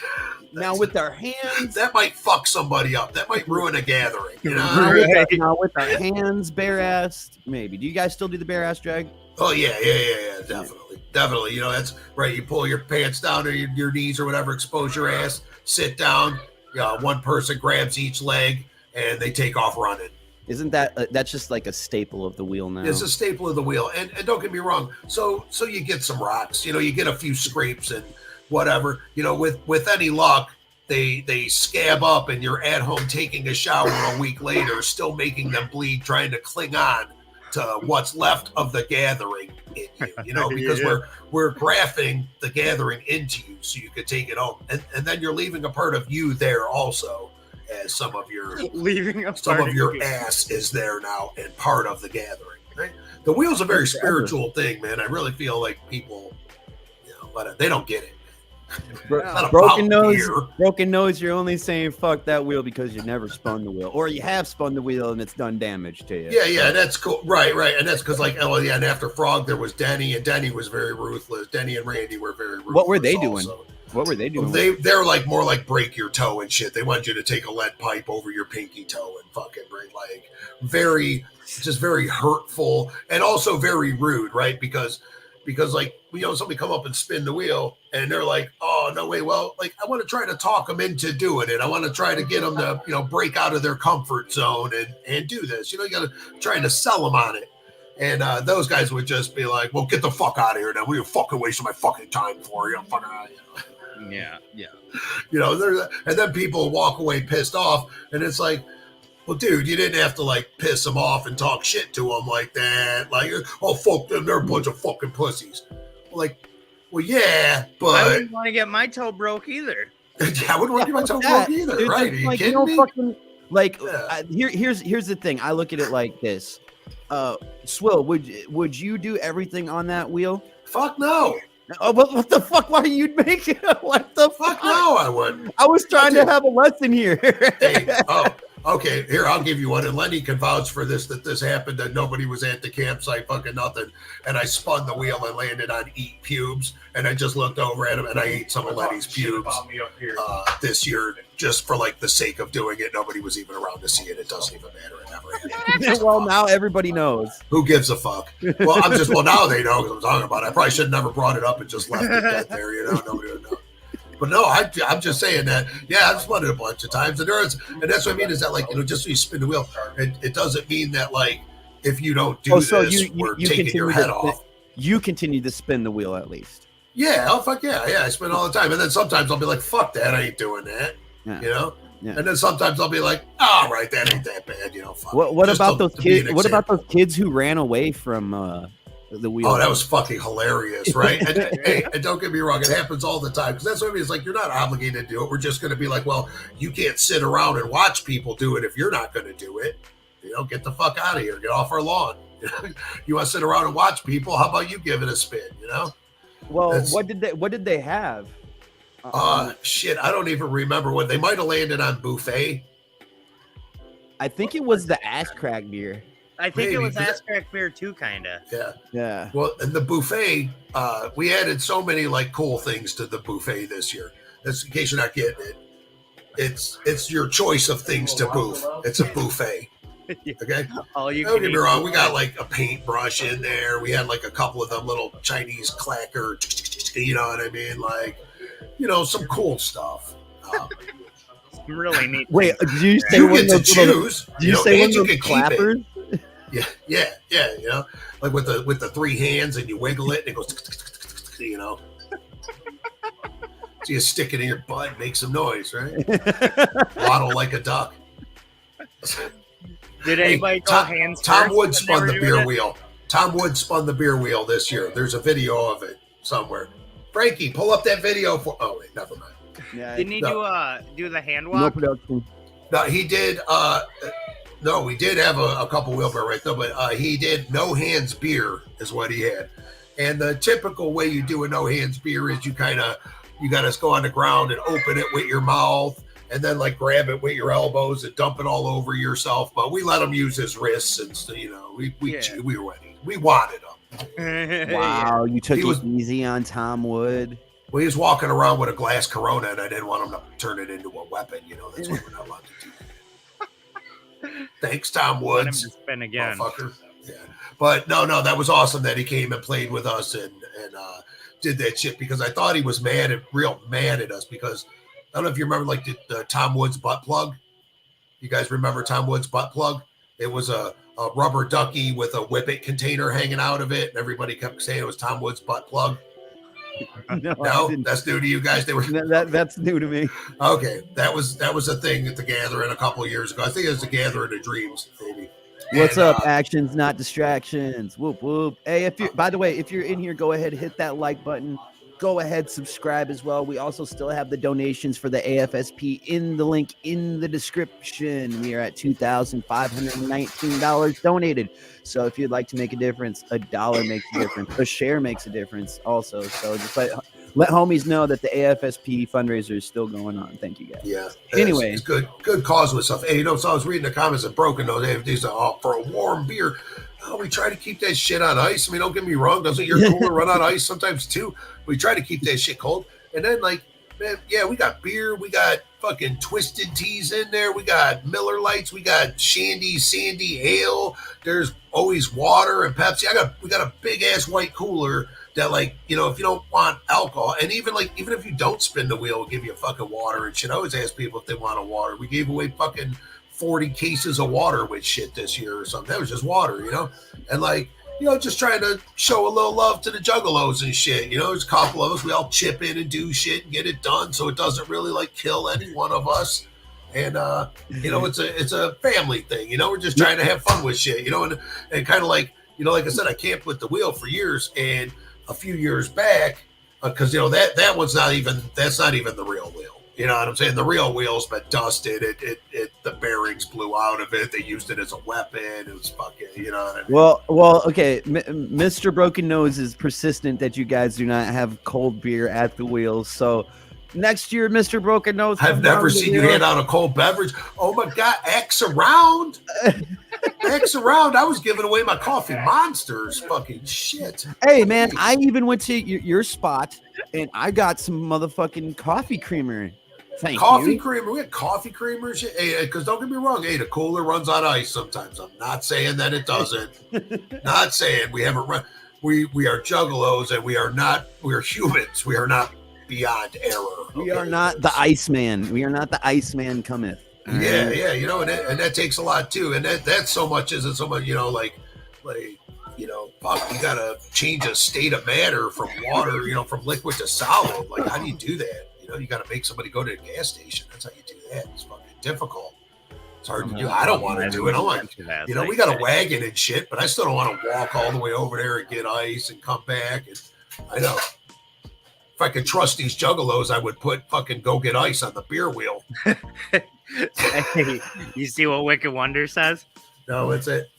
now with our hands, that might fuck somebody up. That might ruin a gathering. Now with our hands bare-assed, maybe. Do you guys still do the bare-ass drag? Oh yeah, definitely. That's right. You pull your pants down to your knees or whatever, expose your ass, sit down. One person grabs each leg and they take off running. Isn't that that's just like a staple of the wheel now? It's a staple of the wheel. And don't get me wrong. So you get some rocks, you get a few scrapes and whatever, with any luck, they scab up and you're at home taking a shower a week later, still making them bleed, trying to cling on to what's left of the gathering in you, because we're graphing the gathering into you so you could take it home. And then you're leaving a part of you there also, as some of your ass is there now and part of the gathering. Right? The wheel's a very spiritual thing, man. I really feel like people, they don't get it. Broken nose. You're only saying fuck that wheel because you never spun the wheel, or you have spun the wheel and it's done damage to you. Yeah, that's cool. Right, and that's because and after Frog there was Denny, and Denny was very ruthless. Denny and Randy were very ruthless. What were they doing? What were they doing? They're like more like break your toe and shit. They wanted you to take a lead pipe over your pinky toe and fucking bring very hurtful and also very rude, right? Because somebody come up and spin the wheel and they're like, oh no way, well, I want to try to talk them into doing it. I want to try to get them to break out of their comfort zone and do this. You got to try to sell them on it. And those guys would just be like, well, get the fuck out of here now. You're fucking wasting my fucking time for you. Yeah. And then people walk away pissed off, and it's like, well, dude, you didn't have to piss them off and talk shit to them like that. Oh, fuck them, they're a bunch of fucking pussies. Well, yeah, but I wouldn't want to get my toe broke either. I wouldn't want to get my toe broke either, dude, right? Are you kidding me? Fucking, here's the thing. I look at it like this. SwiL, would you do everything on that wheel? Fuck no. Oh, what the fuck? Why are you making it? What the fuck? No, I wouldn't. I was trying to have a lesson here. Okay, here, I'll give you one. And Lenny can vouch for this, that this happened, that nobody was at the campsite, fucking nothing. And I spun the wheel and landed on eat pubes. And I just looked over at him and I ate some of Lenny's pubes this year just for the sake of doing it. Nobody was even around to see it. It doesn't even matter. It never happened. Well, now everybody knows. Who gives a fuck? Well, now they know because I'm talking about it. I probably should have never brought it up and just left it there, nobody would know. But no, I'm just saying that. Yeah, I've spun it a bunch of times, and that's what I mean is that just so you spin the wheel, it doesn't mean that if you don't do this, we're taking your head off. You continue to spin the wheel at least. Yeah, oh fuck yeah, I spin all the time, and then sometimes I'll be like, fuck that, I ain't doing that, Yeah. And then sometimes I'll be like, all right, that ain't that bad, fuck. What about those kids? What about those kids who ran away from the wheel? Oh, that was fucking hilarious, right? and don't get me wrong, it happens all the time because that's what I mean. It's like you're not obligated to do it. We're just going to be like, well, you can't sit around and watch people do it if you're not going to do it. Get the fuck out of here. Get off our lawn. You want to sit around and watch people? How about you give it a spin? Well, what did they have? Shit, I don't even remember what they might have landed on. Buffet. I think it was the ass crack beer. I think it was ass crack beer too, kind of. Yeah. Well, and the buffet, we added so many cool things to the buffet this year. That's in case you're not getting it. It's your choice of things to boof. It's a buffet. Okay. Don't get me wrong. We got a paintbrush in there. We had a couple of them little Chinese clacker. You know what I mean? Some cool stuff. Really neat. Wait, did you say you one get of to those choose? Did you say one of those clappers? Yeah. With the three hands and you wiggle it and it goes. So you stick it in your butt, and make some noise, right? Waddle like a duck. Did anybody go hands Tom first Wood spun the beer it? wheel. Tom Wood spun the beer wheel this year. There's a video of it somewhere. Frankie, pull up that video for. Oh wait, never mind. Yeah. Didn't he do the hand No walk? production. No, he did. No, we did have a couple wheelbarrow right there, but he did no hands beer is what he had. And the typical way you do a no hands beer is you got to go on the ground and open it with your mouth and then grab it with your elbows and dump it all over yourself. But we let him use his wrists and we were ready. We wanted him. Wow, you took it easy on Tom Wood. Well, he was walking around with a glass Corona, and I didn't want him to turn it into a weapon. That's why we're not allowed to do that. Thanks, Tom Woods. Let him just spin again. Motherfucker. Yeah. But no, that was awesome that he came and played with us and did that shit because I thought he was real mad at us because I don't know if you remember the Tom Woods butt plug. You guys remember Tom Woods butt plug? It was a rubber ducky with a whippet container hanging out of it, and everybody kept saying it was Tom Wood's butt plug. No, No, that's new to you guys. They were that's new to me. okay. That was a thing at the Gathering a couple of years ago. I think it was the Gathering of Dreams, maybe. What's And, up? Actions, not distractions. Whoop whoop. Hey, by the way, if you're in here, go ahead, hit that like button. Go ahead, subscribe as well. We also still have the donations for the AFSP in the link in the description. We are at $2,519 donated. So if you'd like to make a difference, $1 makes a difference. A share makes a difference also. So just let homies know that the AFSP fundraiser is still going on. Thank you guys. Yeah. Anyway. it's good cause with stuff. Hey, so I was reading the comments of Broken Nose. Hey, these are for a warm beer. Oh, we try to keep that shit on ice. I mean, don't get me wrong. Doesn't your cooler run on ice sometimes too? We try to keep that shit cold. And then, like, man, yeah, we got beer. We got fucking Twisted Teas in there. We got Miller Lights. We got Sandy Ale. There's always water and Pepsi. We got a big ass white cooler that, like, you know, if you don't want alcohol, and even if you don't spin the wheel, we'll give you fucking water and shit. I always ask people if they want a water. We gave away fucking 40 cases of water with shit this year or something. That was just water, you know? And, like, you know, just trying to show a little love to the Juggalos and shit. You know, there's a couple of us. We all chip in and do shit and get it done, so it doesn't really, like, kill any one of us. And, you know, it's a family thing. You know, we're just trying to have fun with shit, you know? And kind of like, you know, like I said, I camped with the wheel for years, and a few years back, because, you know, that one's not even the real wheel. You know what I'm saying? The real wheel's been dusted. The bearings blew out of it. They used it as a weapon. It was fucking, you know what I mean? Well, okay. Mr. Broken Nose is persistent that you guys do not have cold beer at the wheels. So next year, Mr. Broken Nose. I've never seen you hand out a cold beverage. Oh my God, X around. X around. I was giving away my coffee monsters. Fucking shit. Hey, man, I even went to your spot and I got some motherfucking coffee creamer. Thank coffee you. creamer. We had coffee creamers. Hey, because don't get me wrong. Hey, the cooler runs on ice sometimes. I'm not saying that it doesn't. Not saying we haven't run. We are Juggalos and we are humans. We are not beyond error. We are not the Iceman. We are not the Iceman cometh. Yeah, you know, and that takes a lot too. And that's so much isn't so much, you know, like, you know, fuck, you gotta change a state of matter from water, you know, from liquid to solid. Like, how do you do that? You know, you gotta make somebody go to a gas station. That's how you do that. It's fucking difficult. It's hard to do. I don't want to do it. I'm like, you know, we got a wagon and shit, but I still don't want to walk all the way over there and get ice and come back. And I know. If I could trust these Juggalos, I would put fucking go get ice on the beer wheel. Hey, you see what Wicked Wonder says? No, it's it.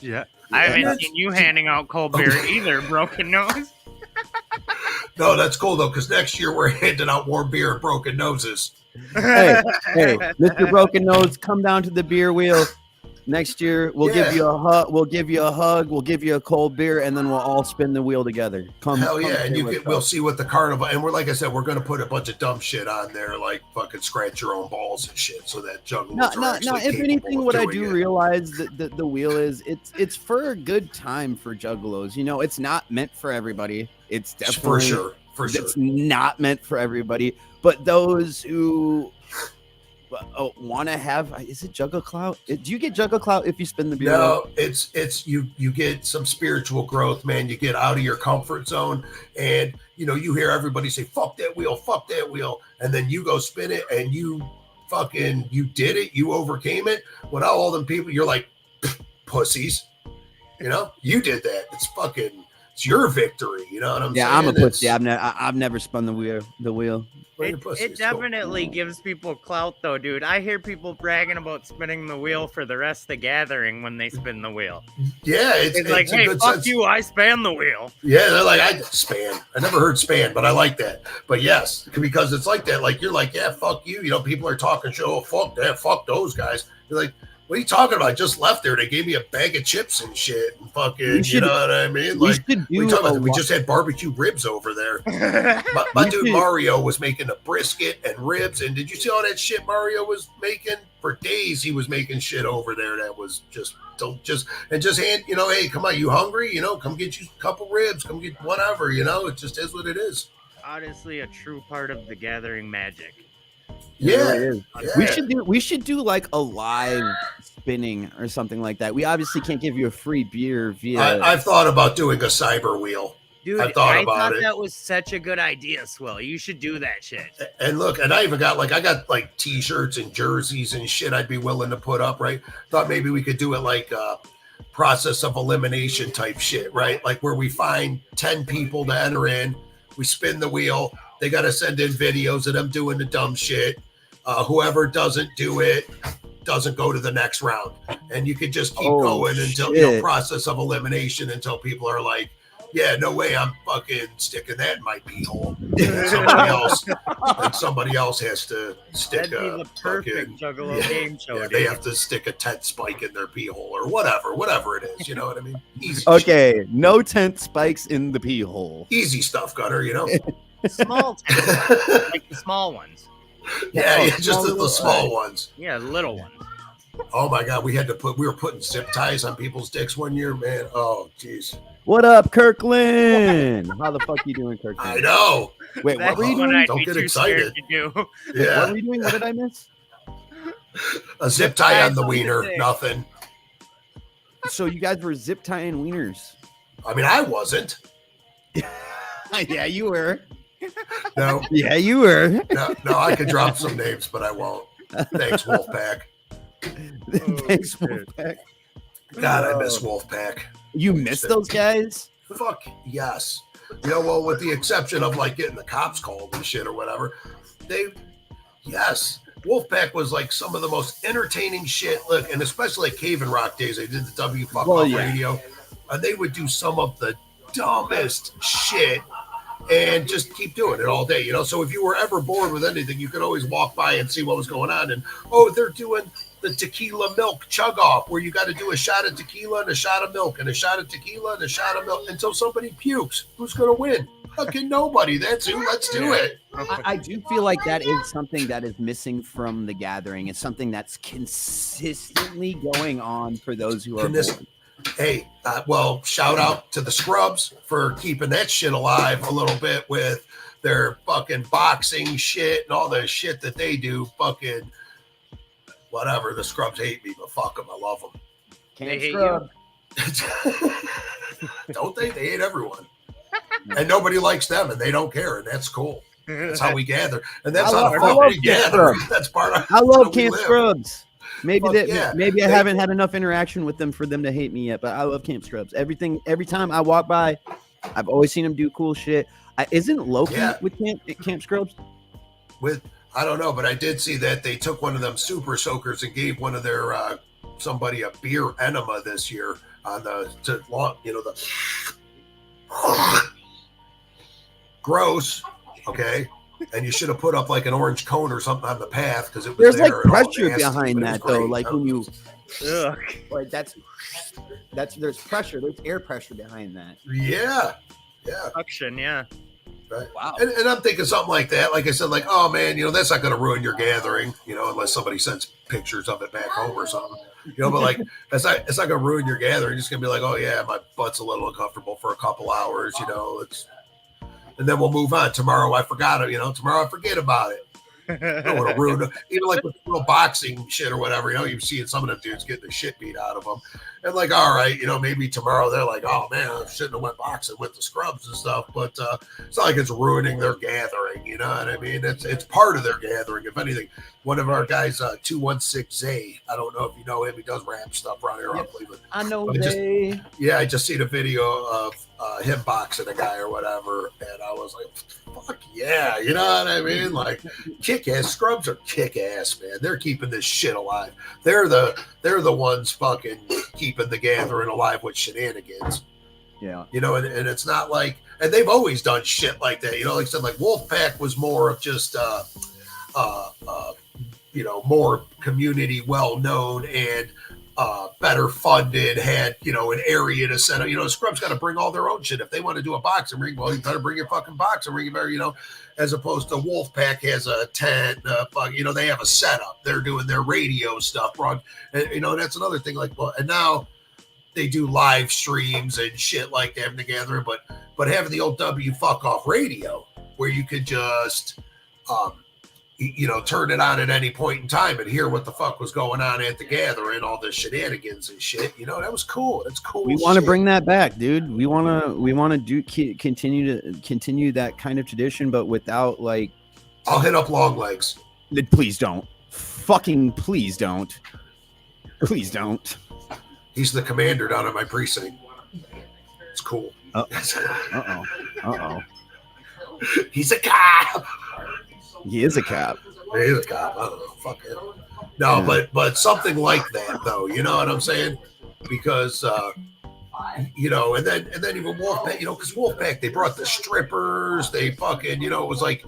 Yeah. I haven't seen you handing out cold beer either, Broken Nose. No, that's cool though, because next year we're handing out warm beer and broken noses. Hey, Mr. Broken Nose, come down to the beer wheel. Next year, we'll give you a hug. We'll give you a hug. We'll give you a cold beer, and then we'll all spin the wheel together. Hell yeah! And we'll see what the carnival. And we're like I said, we're going to put a bunch of dumb shit on there, like fucking scratch your own balls and shit, so that Juggalos are actually if anything, what I do it. realize that the wheel is it's for a good time for Juggalos. You know, it's not meant for everybody. It's definitely for sure. It's not meant for everybody, but those who want to have, is it Juggle Clout? Do you get Juggle Clout if you spin the beer? No, it's you get some spiritual growth, man. You get out of your comfort zone, and you know, you hear everybody say fuck that wheel, and then you go spin it and you did it, you overcame it. When all them people, you're like pussies, you know, you did that. It's your victory, you know what I'm saying? Yeah, I'm a pussy. I've never spun the wheel. It definitely gives people clout, though, dude. I hear people bragging about spinning the wheel for the rest of the gathering when they spin the wheel. Yeah, it's like, hey, fuck you, I span the wheel. Yeah, they're like, I span. I never heard span, but I like that. But yes, because it's like that. Like, you're like, yeah, fuck you. You know, people are talking shit. Oh, fuck that. Fuck those guys. You're like, what are you talking about? I just left there. They gave me a bag of chips and shit. And fucking, you know what I mean? Like, we just had barbecue ribs over there. my dude Mario was making a brisket and ribs. And did you see all that shit Mario was making? For days, he was making shit over there that was just hand, you know, hey, come on, you hungry? You know, come get you a couple ribs. Come get whatever, you know? It just is what it is. Honestly, a true part of the gathering magic. Yeah. We should do like a live binning or something like that. We obviously can't give you a free beer via. I've thought about doing a cyber wheel. Dude, I thought about it. that was such a good idea, SwiL. You should do that shit. And look, and I got like t-shirts and jerseys and shit I'd be willing to put up, right? Thought maybe we could do it like process of elimination type shit, right? Like where we find 10 people to enter in, we spin the wheel, they got to send in videos of them doing the dumb shit. Whoever doesn't do it doesn't go to the next round. And you could just keep going until, process of elimination until people are like, yeah, no way I'm fucking sticking that in my pee hole. And somebody else has to stick That'd be the perfect Juggalo game show. Yeah, they have to stick a tent spike in their pee hole or whatever it is. You know what I mean? Easy Okay, shit. no tent spikes in the pee hole. Easy stuff, Gunner, you know? Small tents, like the small ones. Yeah, just the small ones. Yeah, the little ones. Oh my God, we were putting zip ties on people's dicks one year, man. Oh, jeez. What up, Kirkland? How the fuck you doing, Kirkland? I know. Wait, what were you doing? Don't get excited. Yeah. What were you doing? What did I miss? A zip tie on the wiener, nothing. So you guys were zip tying wieners? I mean, I wasn't. Yeah, you were. No. Yeah, you were. No, I could drop some names, but I won't. Thanks, Wolfpack. Thanks, Wolfpack. God, I miss Wolfpack. You miss those guys? Fuck yes. You know, well, with the exception of like getting the cops called and shit or whatever, Wolfpack was like some of the most entertaining shit. Look, and especially like Cave and Rock days, they did the W Fuck Off radio, and they would do some of the dumbest shit and just keep doing it all day, you know. So if you were ever bored with anything, you could always walk by and see what was going on. And they're doing the tequila milk chug off where you got to do a shot of tequila and a shot of milk and a shot of tequila and a shot of milk until somebody pukes. Who's going to win? Fucking nobody. That's who. Let's do it. I do feel like that is something that is missing from the gathering. It's something that's consistently going on for those who are bored. Hey, well, shout out to the Scrubs for keeping that shit alive a little bit with their fucking boxing shit and all the shit that they do. Fucking whatever. The Scrubs hate me, but fuck them. I love them. They hate you. Don't they? They hate everyone. And nobody likes them, and they don't care, and that's cool. That's how we gather. And that's how we gather. That's part of I love Camp Scrubs. Maybe Fuck I haven't had enough interaction with them for them to hate me yet, but I love Camp Scrubs. Every time I walk by, I've always seen them do cool shit. Isn't Loki with Camp Scrubs? I don't know, but I did see that they took one of them super soakers and gave one of their somebody a beer enema this year on the gross. Okay. And you should have put up like an orange cone or something on the path because it was there's like pressure behind that though. Like when you like there's pressure, there's air pressure behind that. Yeah. Suction, yeah. Right. Wow. And I'm thinking something like that. Like I said, like, oh man, you know, that's not going to ruin your gathering, you know, unless somebody sends pictures of it back home or something, you know, but like, it's not going to ruin your gathering. It's going to be like, oh yeah, my butt's a little uncomfortable for a couple hours, you know, and then we'll move on. Tomorrow I forget about it. I don't want to ruin it. Even like with little boxing shit or whatever, you know, you've seen some of them dudes getting the shit beat out of them. And like, all right, you know, maybe tomorrow they're like, oh man, I shouldn't have went boxing with the Scrubs and stuff. But it's not like it's ruining their gathering, you know what I mean? It's part of their gathering. If anything, one of our guys, 216 Zay, I don't know if you know him, he does rap stuff around here in Cleveland. I know Zay. I just seen a video of him boxing a guy or whatever, and I was like, fuck yeah, you know what I mean? Like, kick-ass. Scrubs are kick-ass, man. They're keeping this shit alive. They're the ones fucking keeping the gathering alive with shenanigans. Yeah. You know, and it's not like, and they've always done shit like that. You know, like I said, like Wolfpack was more of just, you know, more community well-known and better funded, had, you know, an area to set up. You know, Scrubs got to bring all their own shit. If they want to do a boxing ring, well, you better bring your fucking boxing ring. You better, you know, as opposed to Wolfpack has a tent, you know, they have a setup. They're doing their radio stuff, and, you know, that's another thing. Like, well, and now they do live streams and shit like that in the gathering, but having the old W Fuck Off radio where you could just turn it on at any point in time and hear what the fuck was going on at the gathering, all the shenanigans and shit. That was cool. That's cool. We want to bring that back, dude. We want to continue that kind of tradition, but without like. I'll hit up Long Legs. Please don't. Fucking please don't. Please don't. He's the commander down at my precinct. It's cool. Uh-oh. He's a cop. He is a cop. He's a cop. I don't know. Fuck him. No, yeah. but something like that, though. You know what I'm saying? Because, and then even Wolfpack, because Wolfpack, they brought the strippers. They fucking, it was like,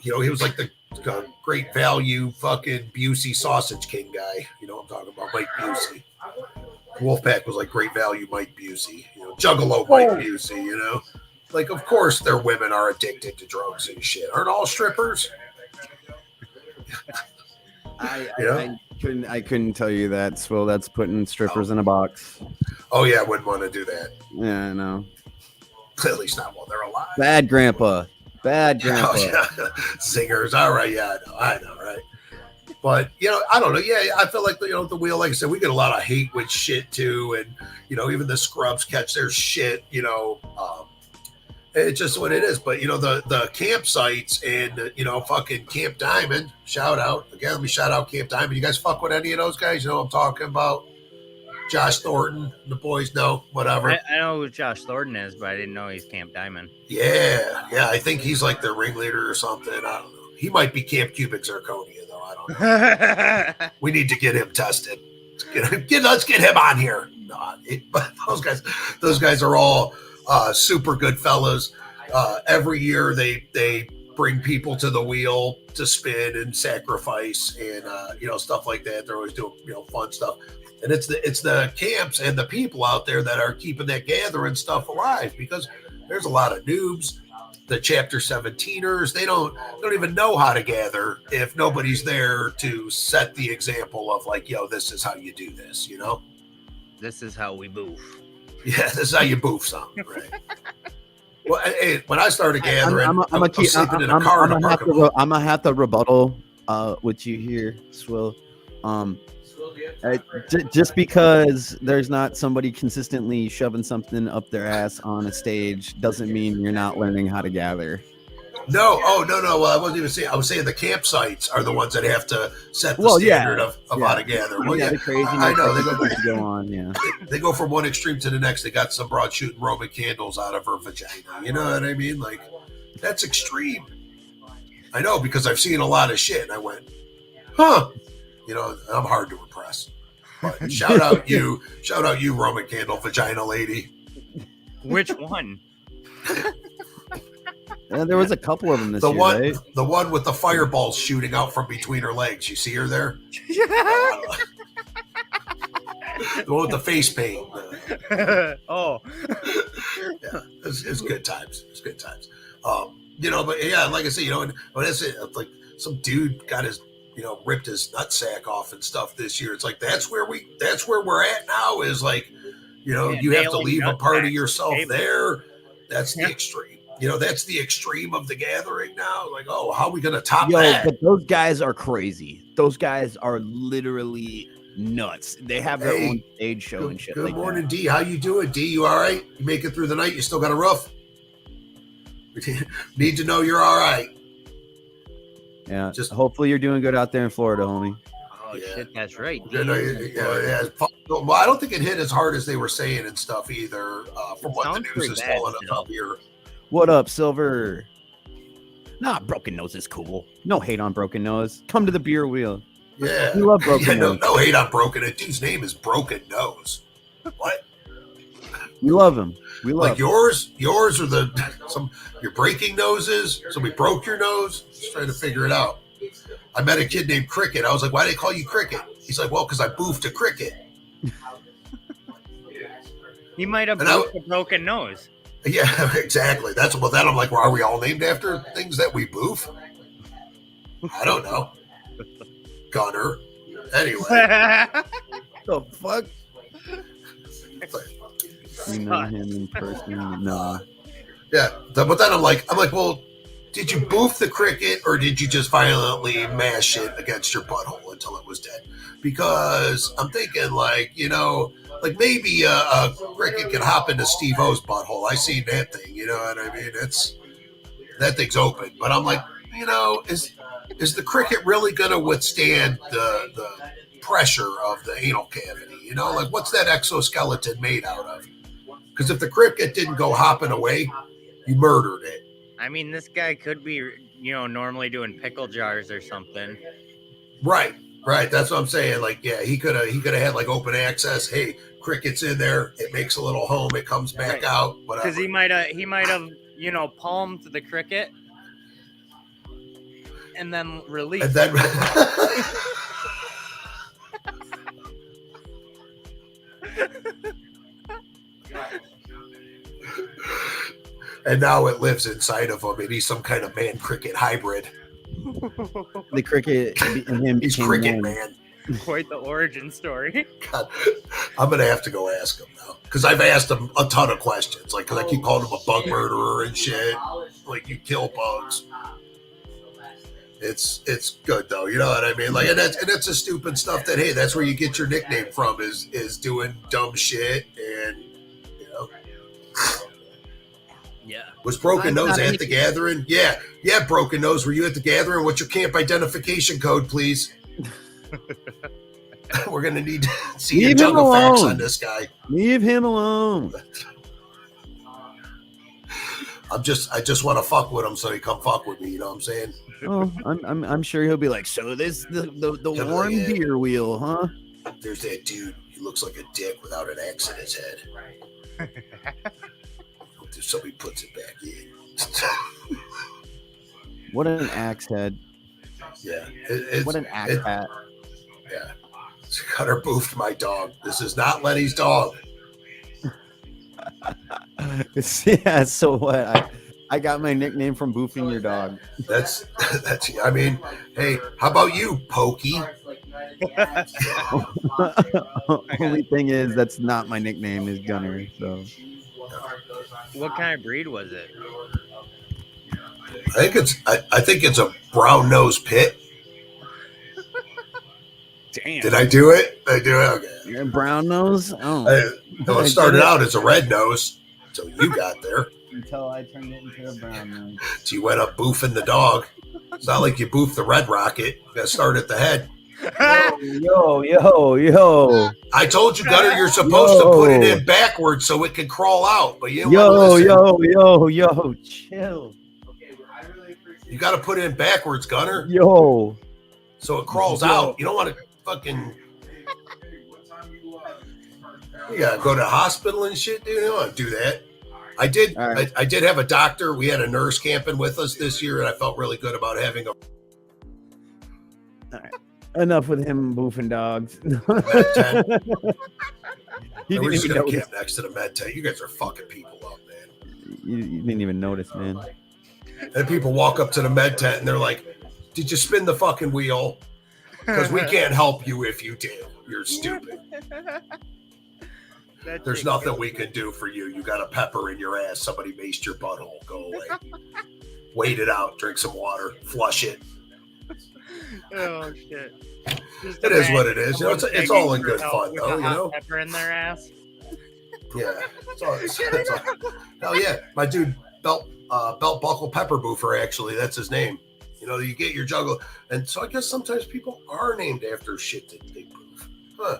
he was like the great value fucking Busey Sausage King guy. You know what I'm talking about? Mike Busey. Wolfpack was like great value Mike Busey. Juggalo Mike Busey, Like, of course, their women are addicted to drugs and shit. Aren't all strippers? I couldn't tell you that, SwiL. That's putting strippers in a box. Oh, yeah, I wouldn't want to do that. Yeah, I know. At least not while they're alive. Bad grandpa. Oh, yeah. Singers. All right, yeah, I know, right? But, I don't know. Yeah, I feel like, the wheel, like I said, we get a lot of hate with shit, too. And, even the scrubs catch their shit, it's just what it is. But, the campsites and, fucking Camp Diamond, shout out. Again, let me shout out Camp Diamond. You guys fuck with any of those guys? You know what I'm talking about? Josh Thornton, the boys know, whatever. I know who Josh Thornton is, but I didn't know he's Camp Diamond. Yeah. I think he's like their ringleader or something. I don't know. He might be Camp Cubic Zirconia, though. I don't know. We need to get him tested. Let's get him on here. No, but those guys are all super good fellas. Every year they bring people to the wheel to spin and sacrifice and stuff like that. They're always doing fun stuff. And it's the camps and the people out there that are keeping that gathering stuff alive, because there's a lot of noobs, the chapter 17ers. They don't even know how to gather if nobody's there to set the example of like, this is how you do this, This is how we boof. Yeah, this is how you boof something, right? Well, hey, when I started gathering, I'm sleeping in a car in a parking lot. I'm gonna have to rebuttal with you here, SwiL. Just because there's not somebody consistently shoving something up their ass on a stage doesn't mean you're not learning how to gather. No. Well, I wasn't even saying. I was saying the campsites are the ones that have to set the standard of how to gather. Well, yeah, I know. They go from one extreme to the next. They got some broad shooting Roman candles out of her vagina. You know what I mean? Like, that's extreme. I know, because I've seen a lot of shit, and I went, huh? I'm hard to impress. But shout out you, Roman candle vagina lady. Which one? There was a couple of them this year, right? The one with the fireballs shooting out from between her legs. You see her there? The one with the face paint. Oh. Yeah, it's good times. It's good times. But yeah, like I said, when that's it, like some dude got his, ripped his nutsack off and stuff this year. It's like, that's where we're at now, is like, you have to leave a part of yourself there. That's the extreme. That's the extreme of the gathering now. Like, oh, how are we going to top that? But those guys are crazy. Those guys are literally nuts. They have their own stage show and shit. Good morning, D. How you doing, D? You all right? You make it through the night? You still got a roof? Need to know you're all right. Yeah. Just hopefully you're doing good out there in Florida, homie. Oh, shit, that's right. Yeah. Well, I don't think it hit as hard as they were saying and stuff either, from what the news is telling us up here. What up, Silver? Nah, Broken Nose is cool. No hate on Broken Nose. Come to the beer wheel. Yeah. We love Broken Nose. No hate on Broken. A dude's name is Broken Nose. What? We love him. We love like yours? Yours or your breaking noses? Somebody broke your nose? Just trying to figure it out. I met a kid named Cricket. I was like, why do they call you Cricket? He's like, well, because I boofed a cricket. He might have boofed a broken nose. Yeah, exactly. Then I'm like, well, are we all named after things that we boof? I don't know. Gunner. Anyway. The fuck? You know him in person? No. Yeah, but then I'm like, well, did you boof the cricket or did you just violently mash it against your butthole until it was dead? Because I'm thinking like, you know, like maybe a cricket can hop into Steve O's butthole. I seen that thing, you know what I mean? That thing's open. But I'm like, you know, is the cricket really going to withstand the pressure of the anal cavity? You know, like what's that exoskeleton made out of? Because if the cricket didn't go hopping away, you murdered it. I mean, this guy could be, you know, normally doing pickle jars or something. Right. That's what I'm saying. Like, yeah, he could have had like open access. Hey, cricket's in there. It makes a little home. It comes back out. Whatever. Because he might have, you know, palmed the cricket and then released. And then. And now it lives inside of him, and he's some kind of man cricket hybrid. The cricket and him. He's cricket man. Quite the origin story. God, I'm gonna have to go ask him now because I've asked him a ton of questions, like because I keep calling him a bug murderer and shit. Like you kill bugs. It's good though, you know what I mean? Like, and that's a stupid stuff that hey, that's where you get your nickname from is doing dumb shit and you know. Yeah. Was Broken Nose at the gathering? Yeah, Broken Nose. Were you at the gathering? What's your camp identification code, please? We're gonna need to see your jungle facts on this guy. Leave him alone. I just want to fuck with him, so he come fuck with me. You know what I'm saying? Oh, I'm sure he'll be like, so this the warm beer wheel, huh? There's that dude. He looks like a dick without an axe in his head. Somebody puts it back in. What an axe head. Yeah. What an axe hat. Yeah. Gunner boofed my dog. This is not Lenny's dog. Yeah, so what? I got my nickname from boofing your dog. That's I mean, hey, how about you, Pokey? Only thing is that's not my nickname is Gunner, so What kind of breed was it? I think it's a brown nose pit. damn. Did I do it? I do it. Okay. You're a brown nose? Oh. It started out as a red nose until you got there. Until I turned it into a brown nose. So you went up boofing the dog. It's not like you boofed the red rocket. You got to start at the head. Yo. I told you, Gunner, you're supposed to put it in backwards so it can crawl out. But you yo, chill. You got to put it in backwards, Gunner. Yo. So it crawls out. You don't want to fucking... You got to go to the hospital and shit, dude. You don't want to do that. I did. Right. I did have a doctor. We had a nurse camping with us this year, and I felt really good about having a... All right. Enough with him boofing dogs. We're just going to camp next to the med tent. You guys are fucking people up, man. You didn't even notice, man. And people walk up to the med tent, and they're like, did you spin the fucking wheel? Because we can't help you if you do. You're stupid. There's nothing we can do for you. You got a pepper in your ass. Somebody maced your butthole. Go away. Wait it out. Drink some water. Flush it. Oh shit! It is what it is. You know, it's all in good fun, though. You know, pepper in their ass. Yeah. It's all. Hell yeah, my dude belt buckle pepper boofer. Actually, that's his name. You know, you get your Juggalo, and so I guess sometimes people are named after shit that they boof. Huh.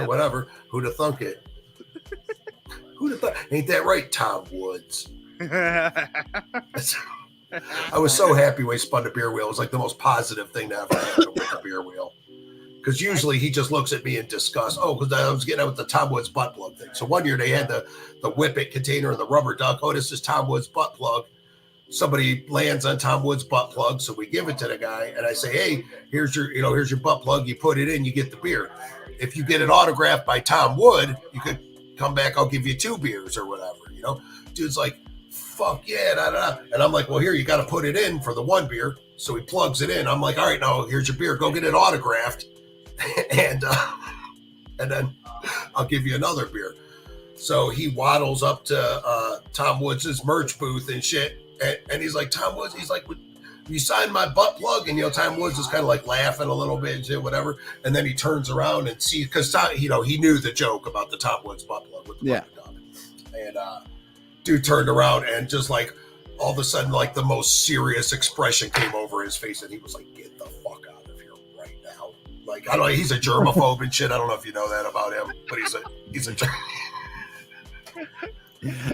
Whatever. Who'd have thunk it? Who'd have thought? Ain't that right, Tom Woods? I was so happy when he spun the beer wheel. It was like the most positive thing to ever happen with the beer wheel. Because usually he just looks at me in disgust. Oh, because I was getting out with the Tom Woods butt plug thing. So one year they had the whippet container and the rubber duck. Oh, this is Tom Woods butt plug. Somebody lands on Tom Woods butt plug, so we give it to the guy, and I say, "Hey, here's your butt plug. You put it in, you get the beer. If you get it autographed by Tom Wood, you could come back. I'll give you 2 beers or whatever." You know, dude's like, "Fuck yeah, da, da, da." And I'm like, "Well, here you got to put it in for the 1 beer." So he plugs it in. I'm like, "All right, now here's your beer. Go get it autographed, and then I'll give you another beer." So he waddles up to Tom Woods' merch booth and shit. And he's like, Tom Woods, he's like, you signed my butt plug? And, Tom Woods is kind of like laughing a little bit and shit, whatever. And then he turns around and sees, because, he knew the joke about the Tom Woods butt plug with the dog. And dude turned around and just like, all of a sudden, like the most serious expression came over his face. And he was like, get the fuck out of here right now. Like, I don't know, he's a germaphobe and shit. I don't know if you know that about him, but he's a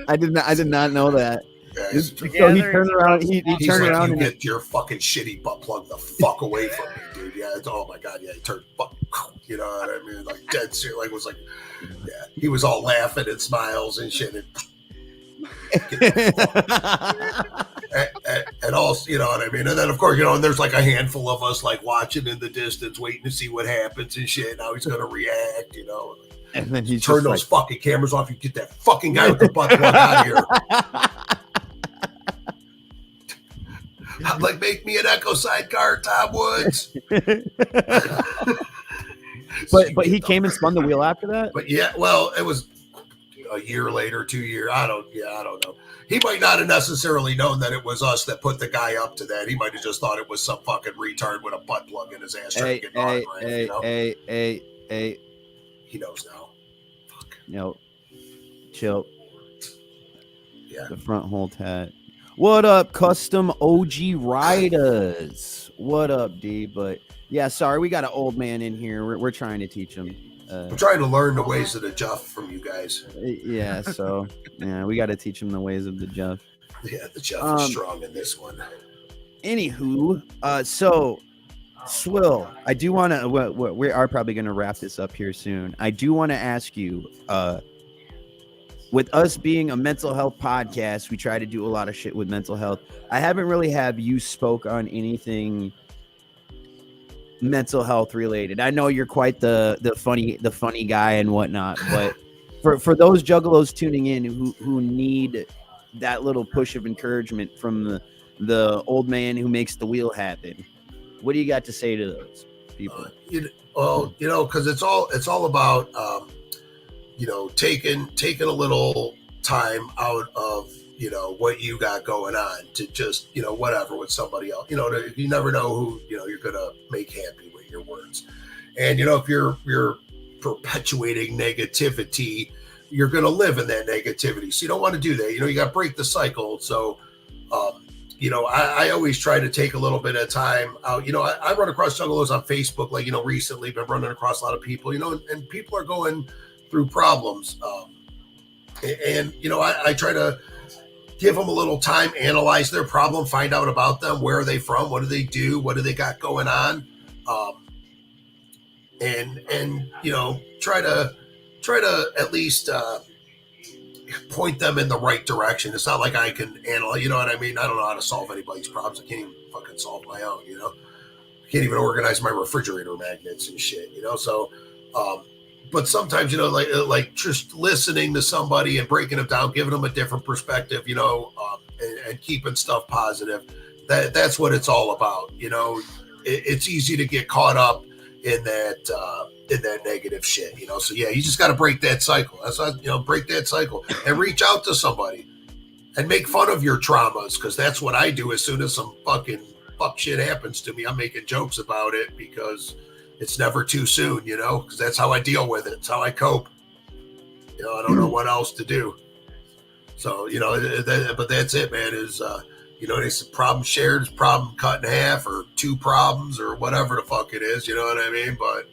I did not know that. Yeah, so he turned around. He turned like, around you and get your fucking shitty butt plug the fuck away from me, dude. Yeah, oh my god, yeah, he turned, you know what I mean? Like dead serious. Like was like, yeah, he was all laughing and smiles and shit. And also, you know what I mean? And then of course, and there's like a handful of us like watching in the distance, waiting to see what happens and shit. How he's gonna react, And then he turn those fucking cameras off. You get that fucking guy with the butt plug out of here. I'm like, make me an Echo sidecar, Tom Woods. but he came and spun the wheel after that. But yeah, well, it was a year later, 2 years. I don't know. He might not have necessarily known that it was us that put the guy up to that. He might have just thought it was some fucking retard with a butt plug in his ass trying to get hard. Hey. He knows now. Fuck. No. Chill. Yeah. The front hole tat. What up, custom OG riders? What up, D? But yeah, sorry, we got an old man in here. We're trying to teach him. I'm trying to learn the ways of the Jeff from you guys. Yeah, so yeah, we got to teach him the ways of the Jeff. Yeah, the Jeff is strong in this one. Anywho, so SwiL, I do want to. We are probably going to wrap this up here soon. I do want to ask you. With us being a mental health podcast, we try to do a lot of shit with mental health. I haven't really have you spoke on anything mental health related. I know you're quite the funny guy and whatnot, but for those juggalos tuning in who need that little push of encouragement from the old man who makes the wheel happen, what do you got to say to those people? Because it's all about. Taking a little time out of, what you got going on to just, whatever with somebody else, you never know who, you're going to make happy with your words. And, if you're perpetuating negativity, you're going to live in that negativity. So you don't want to do that. You got to break the cycle. So, I always try to take a little bit of time out. I run across juggalos on Facebook, like, recently been running across a lot of people, and people are going through problems. I try to give them a little time, analyze their problem, find out about them. Where are they from? What do they do? What do they got going on? Try to at least point them in the right direction. It's not like I can analyze, you know what I mean? I don't know how to solve anybody's problems. I can't even fucking solve my own, I can't even organize my refrigerator magnets and shit, so, but sometimes, like just listening to somebody and breaking them down, giving them a different perspective, and keeping stuff positive. That's what it's all about. It's easy to get caught up in that negative shit, So yeah, you just got to break that cycle. That's why, break that cycle and reach out to somebody and make fun of your traumas. Cause that's what I do. As soon as some fucking fuck shit happens to me, I'm making jokes about it because it's never too soon, because that's how I deal with it. It's how I cope. I don't know what else to do. So, but that's it, man, is, it's a problem shared, it's a problem cut in half, or two problems, or whatever the fuck it is, you know what I mean? But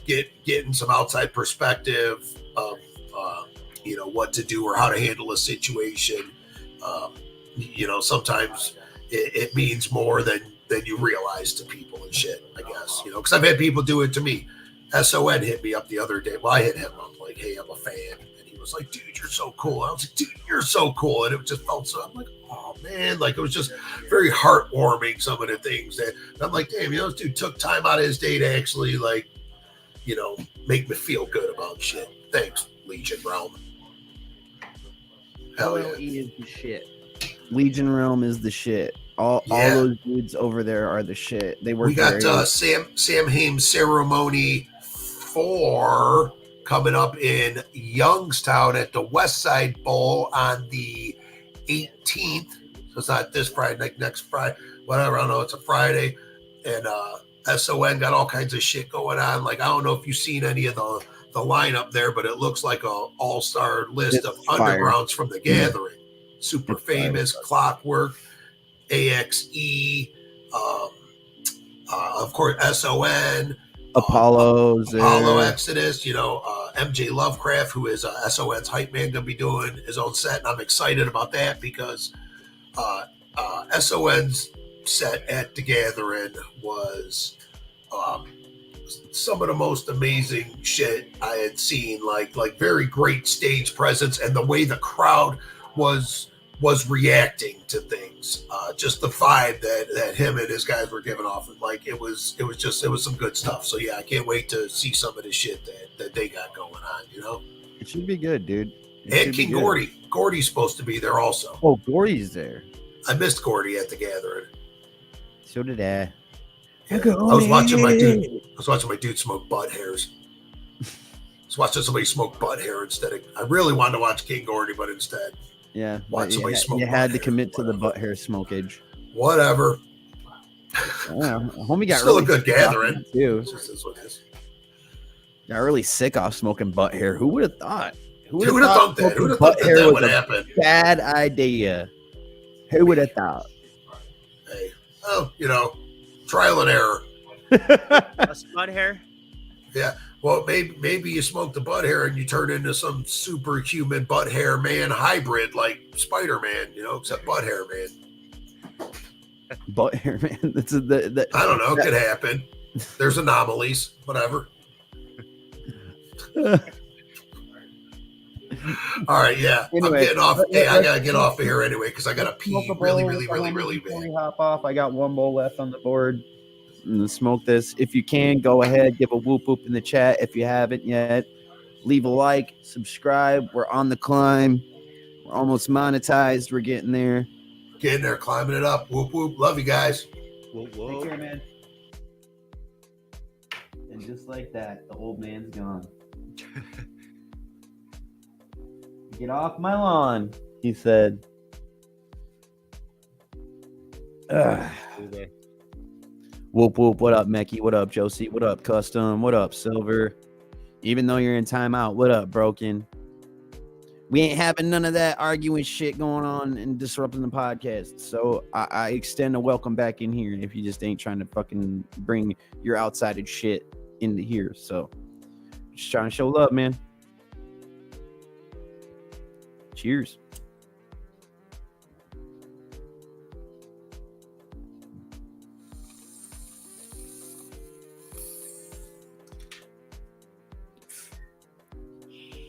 getting some outside perspective of, what to do or how to handle a situation. Sometimes it means more than you realize to people and shit, I guess, because I've had people do it to me. SON hit me up the other day. Well, I hit him up like, hey, I'm a fan. And he was like, dude, you're so cool. I was like, dude, you're so cool. And it just felt so, I'm like, oh man, like it was just very heartwarming, some of the things that I'm like, damn, this dude took time out of his day to actually like, make me feel good about shit. Thanks, Legion Realm. Hell yeah. Is the shit. Legion Realm is the shit. All those dudes over there are the shit. They work. We got Sam Hames Ceremony 4 coming up in Youngstown at the West Side Bowl on the 18th. So it's not this Friday, like next Friday, whatever. I don't know. It's a Friday. And SON got all kinds of shit going on. Like, I don't know if you've seen any of the lineup there, but it looks like a all-star list It's of fire. undergrounds from the gathering. Super It's famous, fire. Clockwork, AXE, of course, SON, Apollo's Apollo there. Exodus, MJ Lovecraft, who is SON's hype man, gonna be doing his own set, and I'm excited about that because SON's set at the Gathering was some of the most amazing shit I had seen. Like very great stage presence, and the way the crowd was reacting to things, just the vibe that him and his guys were giving off, and like it was some good stuff. So yeah, I can't wait to see some of the shit that they got going on. It should be good, dude. And King Gordy's supposed to be there also. Oh, Gordy's there. I missed Gordy at the Gathering. So did I. Yeah, I was watching my dude smoke butt hairs. I was watching somebody smoke butt hair instead of. I really wanted to watch King Gordy, but instead, Yeah, watch somebody smoke. you had to butt commit hair, to the butt hair smokage. Whatever. Yeah, homie got Still really a good sick off gathering. it, too. It's just what it is. Got really sick off smoking butt hair. Who would have thought? Who would have thought that? Who would have thought that would happen? Bad idea. Who would have thought? Hey, trial and error. A spud hair? Yeah. Well, maybe you smoke the butt hair and you turn into some superhuman butt hair man hybrid like Spider-Man, except butt hair man. Butt hair, man. That's I don't know. It could happen. There's anomalies. Whatever. All right. Yeah. Anyway, I'm getting off. Hey, I got to get off of here anyway because I got to pee really Before we bad. hop off, I got one bowl left on the board. And smoke this. If you can, go ahead, give a whoop whoop in the chat. If you haven't yet, leave a like, subscribe. We're on the climb. We're almost monetized. We're getting there. Getting there, climbing it up. Whoop whoop. Love you guys. Take care, man. And just like that, the old man's gone. Get off my lawn, he said. Ugh. Whoop whoop. What up, Mecky? What up, Josie? What up, Custom? What up, Silver? Even though you're in timeout, what up, Broken? We ain't having none of that arguing shit going on and disrupting the podcast. So I extend a welcome back in here if you just ain't trying to fucking bring your outsided shit into here. So just trying to show love, man. Cheers.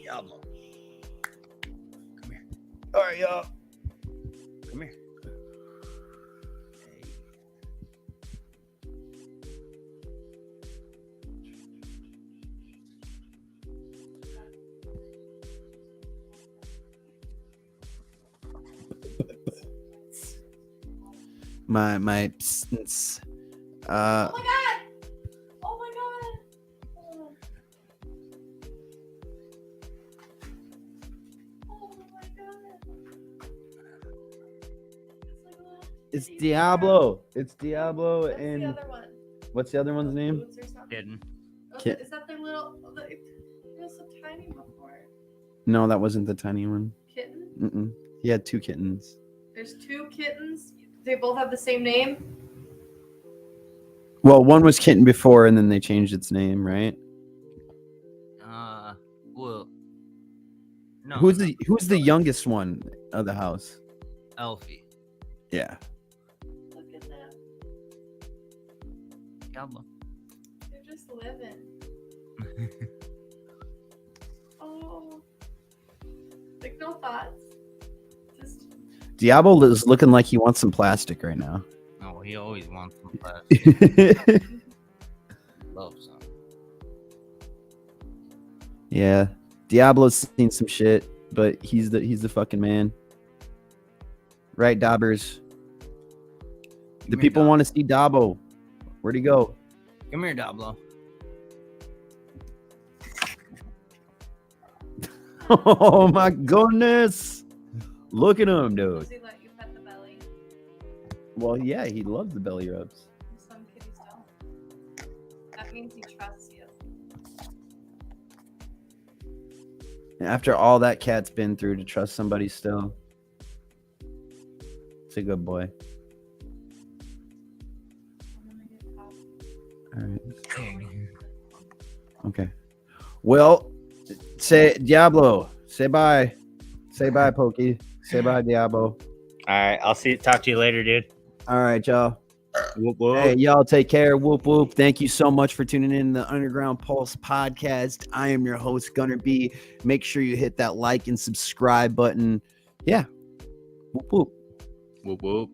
Diablo. Come here. All right, y'all. Come here. My Oh my god! Oh my god! Oh my god! it's Diablo. It's Diablo. What's And the other one? what's the other one's name? Boots or something? Kitten. Oh, Kit- is that their little? It was so tiny before. No, that wasn't the tiny one. Kitten? Mm-mm. He had two kittens. There's two kittens. They both have the same name. Well, one was kitten before, and then they changed its name, right? Well, no. Who's the youngest one of the house? Elfie? Yeah. Look at that. Diablo. They're just living. Oh. Like no thoughts. Just Diablo is looking like he wants some plastic right now. No, he always wants some plastic. Love some. Yeah, Diablo's seen some shit, but he's the fucking man, right? Dabbers. The people want to see Dabo. Where'd he go? Come here, Diablo. Oh my goodness. Look at him, dude. Does he let you pet the belly? Well, yeah, he loves the belly rubs. Some kitties don't. That means he trusts you. After all that cat's been through to trust somebody still. It's a good boy. All right. Okay. Well, say Diablo. Say bye. Say bye, Pokey. Say bye, Diablo. All right, talk to you later, dude. All right, y'all. Whoop, whoop. Hey, y'all take care. Whoop, whoop. Thank you so much for tuning in to the Underground Pulse podcast. I am your host, GunnerB. Make sure you hit that like and subscribe button. Yeah. Whoop, whoop. Whoop, whoop.